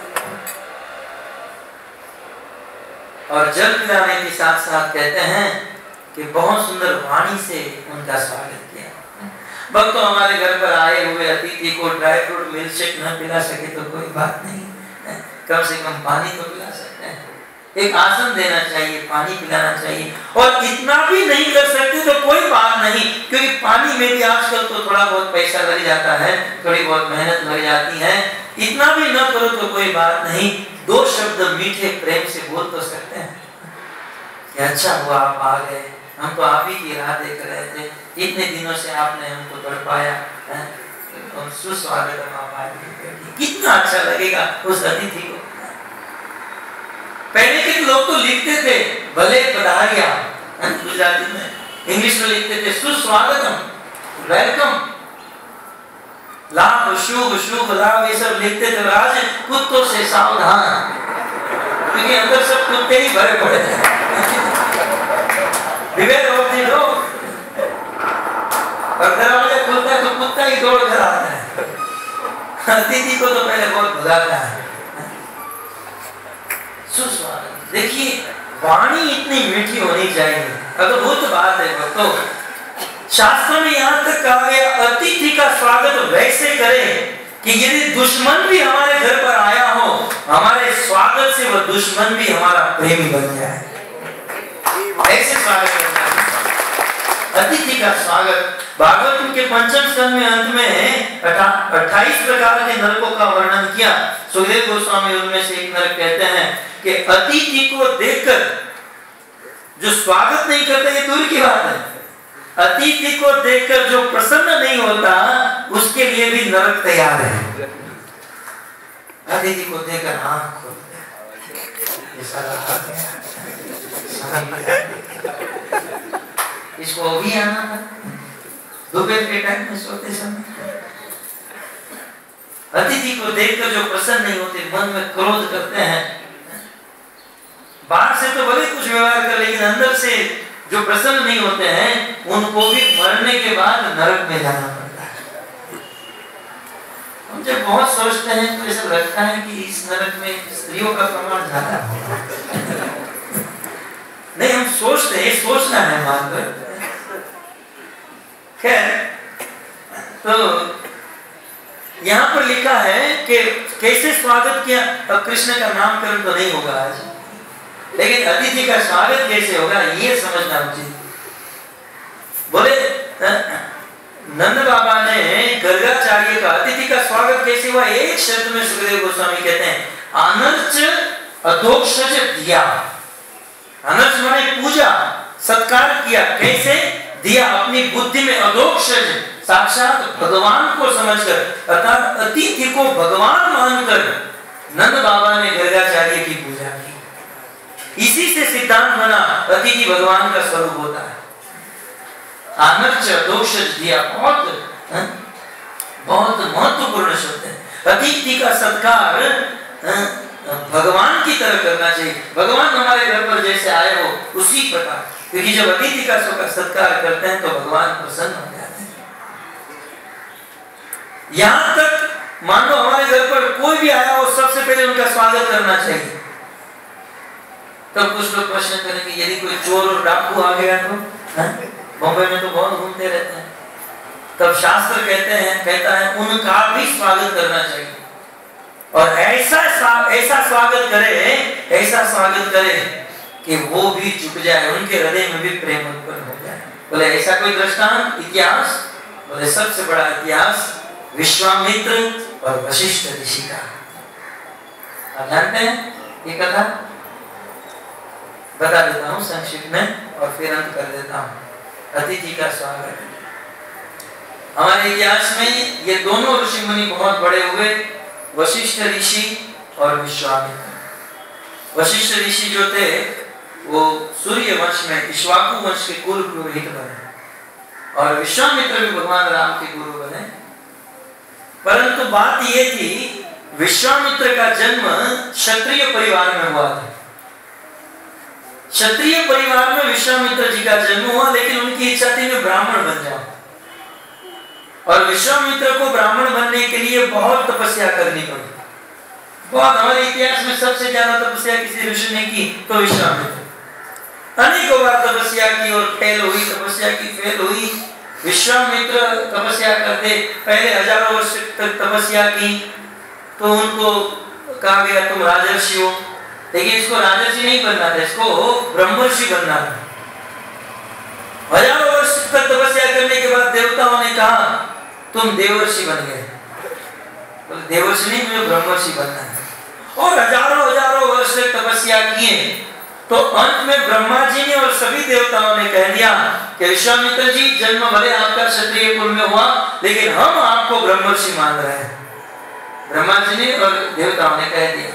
[SPEAKER 1] और जल पिलाने के साथ साथ कहते हैं कि बहुत सुंदर वाणी से उनका स्वागत किया। भक्तों, हमारे घर पर आए हुए अतिथि को ड्राई फ्रूट मिल्क शेक न पिला सके तो कोई बात नहीं, कम से कम पानी तो पिला सकते हैं, एक आसन देना चाहिए, पानी पिलाना चाहिए। और इतना भी नहीं कर सकते तो कोई बात नहीं, क्योंकि पानी में भी आजकल तो थोड़ा बहुत पैसा लग जाता है, थोड़ी बहुत मेहनत लग जाती है, इतना भी न करो तो कोई बात नहीं, दो शब्द मीठे प्रेम से बोल तो सकते हैं कि अच्छा हुआ आप आ गए, हम तो आप ही की राह देख रहे थे, इतने दिनों से आपने हमको तड़पाया, सुस्वागतम आप आए, कितना अच्छा लगेगा उस अतिथि को। पहले के लोग तो लिखते थे भले पधारिया, गुजराती में, इंग्लिश में लिखते थे सुस्वागतम, वेलकम, लाभ शुभ शुभ लाभ, ये सब लिखते थे। राज कुत्तों से सावधान, क्योंकि अंदर सब कुत्ते ही भरे पड़े थे। विवेक होती लोग, और दरवाजा खुलता है तो कुत्ता ही दौड़ कर आता है, अतिथि को तो पहले बहुत भगाता है। सुस्वागत, देखिए वाणी इतनी मीठी होनी चाहिए, अद्भुत बात है भक्तों। शास्त्र में यहाँ तक कहा गया अतिथि का स्वागत वैसे करें कि यदि दुश्मन भी हमारे घर पर आया हो, हमारे स्वागत से वह दुश्मन भी हमारा प्रेमी बन जाए, ऐसे स्वागत करना है। अतिथि का स्वागत भागवत के पंचम स्कंद में अंत में 28 प्रकार के नरकों का वर्णन किया। सुखदेव गोस्वामी उनमें से एक नरक कहते हैं कि अतिथि को देखकर जो स्वागत नहीं करते, ये दूर की बात है, अतिथि को देखकर जो प्रसन्न नहीं होता उसके लिए भी नरक तैयार है। अतिथि को देखकर आंख खोलते इसको भी आना था दोपहर के टाइम में सोते समय। अतिथि को देखकर जो प्रसन्न नहीं होते मन में क्रोध करते हैं। बाहर से तो भले कुछ व्यवहार कर लेकिन अंदर से जो प्रसन्न नहीं होते हैं उनको भी मरने के बाद नरक में जाना पड़ता है। हम जब बहुत सोचते हैं तो ऐसा लगता है कि इस नरक में स्त्रियों का प्रमाण ज्यादा होगा। नहीं, हम सोचते हैं, सोचना है मानकर। खैर, तो यहाँ पर लिखा है कि कैसे स्वागत किया। अब कृष्ण का नामकरण तो नहीं होगा आज, लेकिन अतिथि का स्वागत कैसे होगा ये समझना उचित। बोले नंद बाबा ने गर्गाचार्य का अतिथि का स्वागत कैसे हुआ, एक शब्द में सुखदेव गोस्वामी कहते हैं अनर्च अधोक्षज दिया। अनर्च माने पूजा सत्कार किया, कैसे दिया, अपनी बुद्धि में अधोक्षज साक्षात भगवान को समझकर, अर्थात अतिथि को भगवान मानकर नंद बाबा ने गर्गाचार्य की पूजा की। इसी से सिद्धांत बना अतिथि भगवान का स्वरूप होता है। आनर्च दोषज दिया बहुत महत्वपूर्ण शब्द है। अतिथि का सत्कार भगवान की तरह करना चाहिए। भगवान हमारे घर पर जैसे आए हो उसी प्रकार, क्योंकि जब अतिथि का सत्कार करते हैं तो भगवान प्रसन्न हो जाते हैं। यहां तक मान लो हमारे घर पर कोई भी आया हो सबसे पहले उनका स्वागत करना चाहिए। तब कुछ लोग प्रश्न करेंगे यदि कोई चोर और डाकू आ गया तो, बॉम्बे में तो बहुत घूमते रहते हैं। तब शास्त्र कहता है उनका भी स्वागत करना चाहिए और ऐसा स्वागत करे कि वो भी झुक जाए, उनके हृदय में भी प्रेम उत्पन्न हो जाए। बोले ऐसा कोई दृष्टांत इतिहास, बोले सबसे बड़ा इतिहास विश्वामित्र और वशिष्ठ ऋषि का। आप जानते हैं ये कथा, बता देता हूं संक्षिप्त में और फिर अंत कर देता हूं। अतिथि का स्वागत। हमारे इतिहास में ये दोनों ऋषि मुनि बहुत बड़े हुए, वशिष्ठ ऋषि और विश्वामित्र। वशिष्ठ ऋषि जो थे वो सूर्य वंश में इक्ष्वाकु वंश के कुल पुरोहित बने और विश्वामित्र भी भगवान राम के गुरु बने। परंतु बात ये थी विश्वामित्र का जन्म क्षत्रिय परिवार में हुआ था। क्षत्रिय परिवार में विश्वामित्र जी का जन्म हुआ, लेकिन उनकी इच्छा थी मैं ब्राह्मण बन जाऊं। और विश्वामित्र को ब्राह्मण बनने के लिए बहुत तपस्या करनी पड़ी। बहुत, हमारे इतिहास में सबसे ज्यादा तपस्या किसी ऋषि ने की तो विश्वामित्र। अनेकों बार तपस्या की और फेल हुई, तपस्या की फेल हुई। विश्वामित्र तपस्या करते, पहले हजारों वर्ष तक तपस्या की तो उनको कहा गया तुम राजर्षि हो, लेकिन इसको राजर्षि नहीं बनना था, इसको ब्रह्मर्षि बनना था। हजारों वर्ष तक तपस्या करने के बाद देवताओं ने कहा तुम देवर्षि बन गए। तो देवर्षि नहीं, मुझे ब्रह्मर्षि बनना है। और हजारों वर्ष तक तपस्या किए तो अंत में ब्रह्मा जी ने और सभी देवताओं ने कह दिया कि विश्वामित्र जी जन्म भले आपका क्षत्रिय कुल में हुआ, लेकिन हम आपको ब्रह्मर्षि मान रहे हैं। ब्रह्मा जी ने और देवताओं ने कह दिया।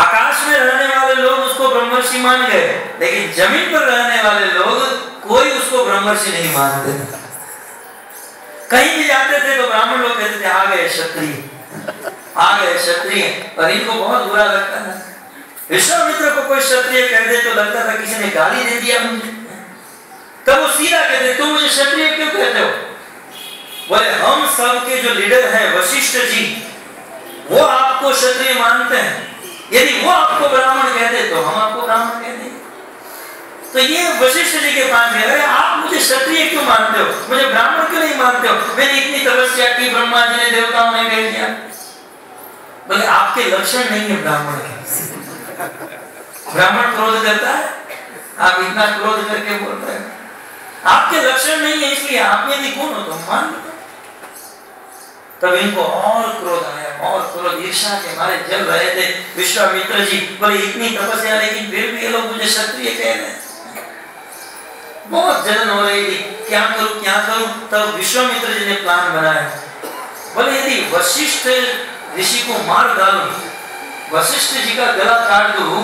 [SPEAKER 1] आकाश में रहने वाले लोग उसको ब्रह्मर्षि मान गए, लेकिन जमीन पर रहने वाले लोग कोई उसको ब्रह्मर्षि नहीं मानते। कहीं भी जाते थे तो ब्राह्मण लोग कहते थे आ गए क्षत्रिय, आ गए क्षत्रिय, और इनको बहुत बुरा लगता था। विश्वामित्र को कोई क्षत्रिय कह दे तो लगता था किसी ने गाली दे दिया मुझे। तब वो सीधा कहते तुम मुझे क्षत्रिय क्यों कहते हो? बोले हम सब के जो लीडर हैं वशिष्ठ जी, वो आपको क्षत्रिय मानते हैं, यदि वो आपको ब्राह्मण कहते तो हम आपको ब्राह्मण कहते। तो ये वशिष्ठ जी के पास गए, आप मुझे क्षत्रिय क्यों मानते हो, मुझे ब्राह्मण क्यों नहीं मानते हो? मैंने इतनी तपस्या की, ब्रह्मा जी ने देवताओं ने कह दिया। बोले आपके लक्षण नहीं है ब्राह्मण के। ब्राह्मण क्रोध करता है, आप इतना क्रोध करके बोल रहे हैं, आपके लक्षण नहीं है, इसलिए आप यदि कौन हो तो मान लो। तब इनको और क्रोध आया, और क्रोध, ईर्ष्या के मारे जल रहे थे विश्वामित्र जी। बोले इतनी तपस्या लेकिन फिर भी ये लोग मुझे क्षत्रिय कह रहे हैं। बहुत जलन हो रही थी, क्या करूं। तब विश्वामित्र जी ने प्लान बनाया, बोले यदि वशिष्ठ ऋषि को मार डालूं, वशिष्ठ जी का गला काट दूं,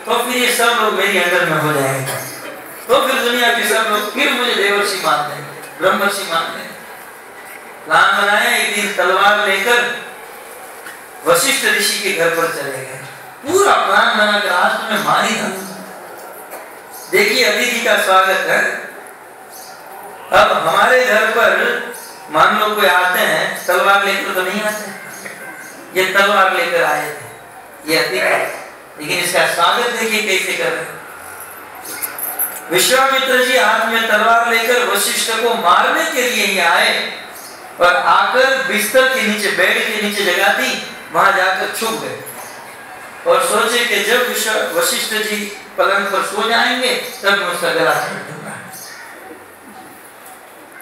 [SPEAKER 1] तो फिर ये सब लोग मेरी अंडर में हो जाएंगे, तो फिर दुनिया के सब लोग फिर मुझे देवर्षि मान देंगे, ब्रह्मर्षि मान देंगे। प्लान बनाया, एक दिन तलवार लेकर वशिष्ठ ऋषि के घर पर चले गए। पूरा प्लान बनाकर आज तुम्हें मार ही डालूं। देखिए अतिथि का स्वागत है। अब हमारे घर पर मान लो कोई आते हैं, तलवार लेकर तो नहीं आते, ये तलवार लेकर आए थे, ये अतिथि, लेकिन इसका स्वागत देखिए कैसे कर रहे हैं। विश्वामित्र जी हाथ में तलवार लेकर वशिष्ठ को मारने के लिए ही आए, और आकर बिस्तर के नीचे, बेड के नीचे जगह थी, वहां जाकर छुप गए और सोचे कि जब वशिष्ठ जी पलंग पर सो जाएंगे तब मैं उसका गला काट दूंगा।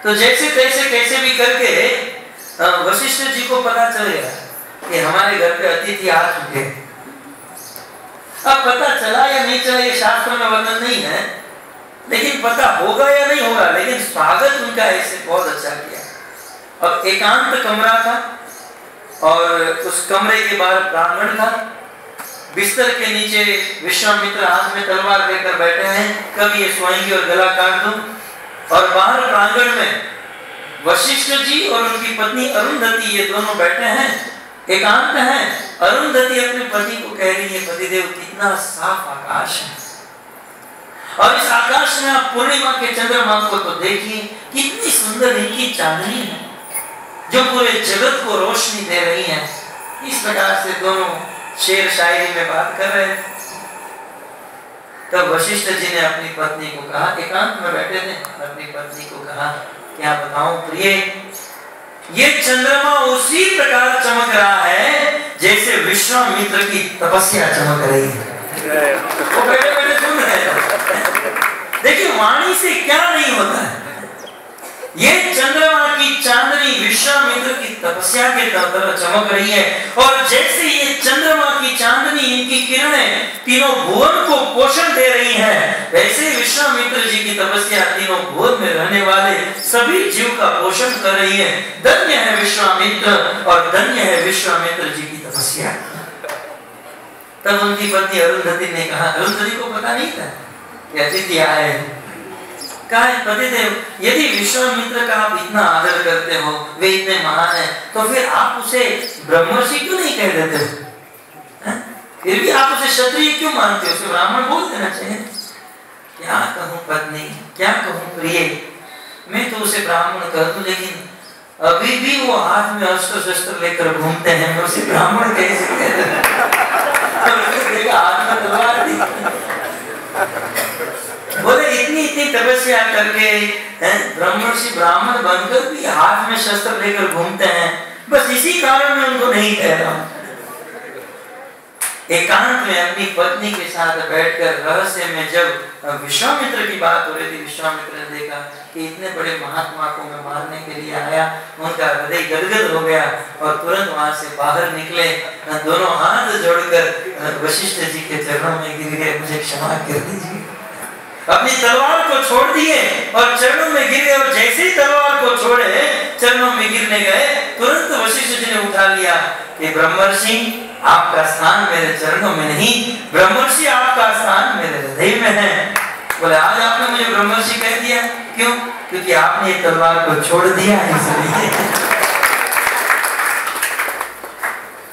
[SPEAKER 1] तो जैसे तैसे कैसे भी करके वशिष्ठ जी को पता चल गया कि हमारे घर पे अतिथि आ चुके। अब पता चला या नहीं चला ये शास्त्र में वर्णन नहीं है, लेकिन पता होगा या नहीं होगा, लेकिन स्वागत उनका ऐसे बहुत अच्छा किया। अब एकांत कमरा था और उस कमरे के बाहर प्रांगण था। बिस्तर के नीचे विश्वामित्र हाथ में तलवार लेकर बैठे हैं, कभी ये सोएंगे और गला काट दूं। और बाहर प्रांगण में वशिष्ठ जी और उनकी पत्नी अरुंधति, ये दोनों बैठे हैं, एकांत हैं। अरुंधति अपने पति को कह रही है, पतिदेव कितना साफ आकाश है, और इस आकाश में आप पूर्णिमा के चंद्रमा को तो देखिए, कितनी सुंदर इनकी चांदनी है जो पूरे जगत को रोशनी दे रही है। इस प्रकार से दोनों शेर शायरी में बात कर रहे थे। तब वशिष्ठ जी ने अपनी पत्नी को कहा, एकांत में बैठे थे, अपनी पत्नी को कहा, क्या बताऊं प्रिय, ये चंद्रमा उसी प्रकार चमक रहा है जैसे विश्वामित्र की तपस्या चमक रही है। वो बैठे बैठे सुन रहे थे। देखिए वाणी से क्या नहीं होता है। ये चंद्रमा की चांदनी विश्वामित्र की तपस्या के तरह चमक रही है, और जैसे ये चंद्रमा की चांदनी, इनकी किरणें तीनों भुवन को पोषण दे रही हैं, वैसे विश्वामित्र जी की तपस्या तीनों भुवन में रहने वाले सभी जीव का पोषण कर रही है। धन्य है विश्वामित्र और धन्य है विश्वामित्र जी की तपस्या। तब उनकी पत्नी अरुंधति ने कहा, अरुंधति को पता नहीं था कि अतिथि आए। कहा, पतिदेव यदि विश्वामित्र का आप इतना आदर करते हो, वे इतने महान है, तो फिर आप उसे ब्रह्मर्षि क्यों नहीं कह देते हो? फिर भी आप उसे क्षत्रिय क्यों मानते हो? उसे ब्राह्मण बोल देना चाहिए। क्या कहूँ पत्नी, क्या कहूँ प्रिय, मैं तो उसे ब्राह्मण कर दूं, लेकिन अभी भी वो हाथ में अस्त्र शस्त्र लेकर घूमते हैं, मैं उसे ब्राह्मण कैसे कह दूं? हाथ में तलवार थी। बोले इतनी तपस्या करके ब्रह्मर्षि ब्राह्मण बनकर भी हाथ में शस्त्र लेकर घूमते हैं, बस इसी कारण मैं उनको नहीं कह रहा हूं। एकांत में अपनी पत्नी के साथ बैठकर रहस्य में जब विश्वामित्र की बात हो रही थी, विश्वामित्र ने देखा कि इतने बड़े महात्मा को मैं मारने के लिए आया, उनका हृदय गदगद हो गया और तुरंत वहां से बाहर निकले, दोनों हाथ जोड़कर वशिष्ठ जी के चरणों में गिर गए, मुझे क्षमा कर दीजिए। अपनी तलवार को छोड़ दिए और चरणों में गिर गए, और जैसे ही तलवार को छोड़े चरणों में गिरने गए, तुरंत वशिष्ठ जी ने उठा लिया कि ब्रह्मर्षि आपका स्थान मेरे चरणों में नहीं, ब्रह्मर्षि आपका स्थान मेरे हृदय में है। बोले आज आपने मुझे ब्रह्मर्षि कह दिया, क्यों? क्योंकि आपने ये तलवार को छोड़ दिया इसलिए।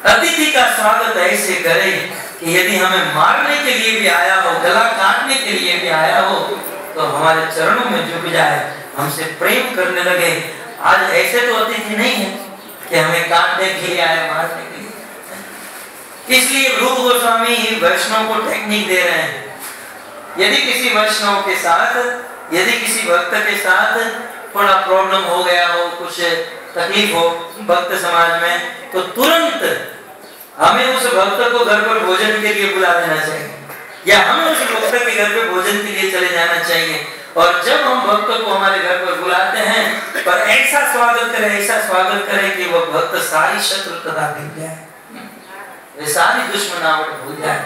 [SPEAKER 1] अतिथि का स्वागत ऐसे करे कि यदि हमें मारने के लिए भी आया हो, गला काटने के लिए भी आया हो, तो हमारे चरणों में झुक जाए, हमसे प्रेम करने लगे। आज ऐसे तो अतिथि नहीं है कि हमें काटने के लिए आए, मारने के लिए। इसलिए रूप गोस्वामी वैष्णव को टेक्निक दे रहे हैं। यदि किसी वैष्णव के साथ, यदि किसी भक्त के साथ थोड़ा प्रॉब्लम हो गया हो, कुछ तकलीफ हो भक्त समाज में, तो तुरंत हमें उस भक्त को घर पर भोजन के लिए बुला देना चाहिए, या हमें उस भक्त के घर पर भोजन के लिए चले जाना चाहिए। और जब हम भक्त को हमारे घर पर बुलाते हैं, पर ऐसा स्वागत करें कि वो भक्त सारी शत्रुता भूल जाए, वे सारी दुश्मनावट भूल जाए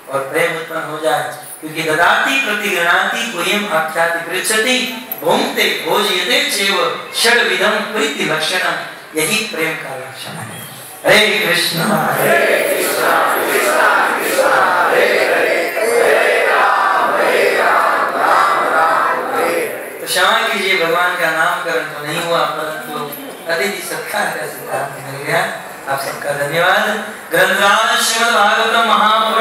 [SPEAKER 1] और प्रेम उत्पन्न हो जाए। क्योंकि ददाति प्रतिगृणाति गुह्यम आख्याति पृच्छति भुंक्ते भोज्यते चैव षड्विधम प्रीति लक्षणम, यही प्रेम का लक्षण है। हरे कृष्ण हरे कृष्ण कृष्ण कृष्ण हरे हरे, हरे राम राम राम हरे। तो क्षमा कीजिए, भगवान का नामकरण तो नहीं हुआ, परंतु अतिथि सत्कार का सिद्धांत मिल गया। आप सबका धन्यवाद। ग्रंथराज श्रीमद् भागवतम महापुराण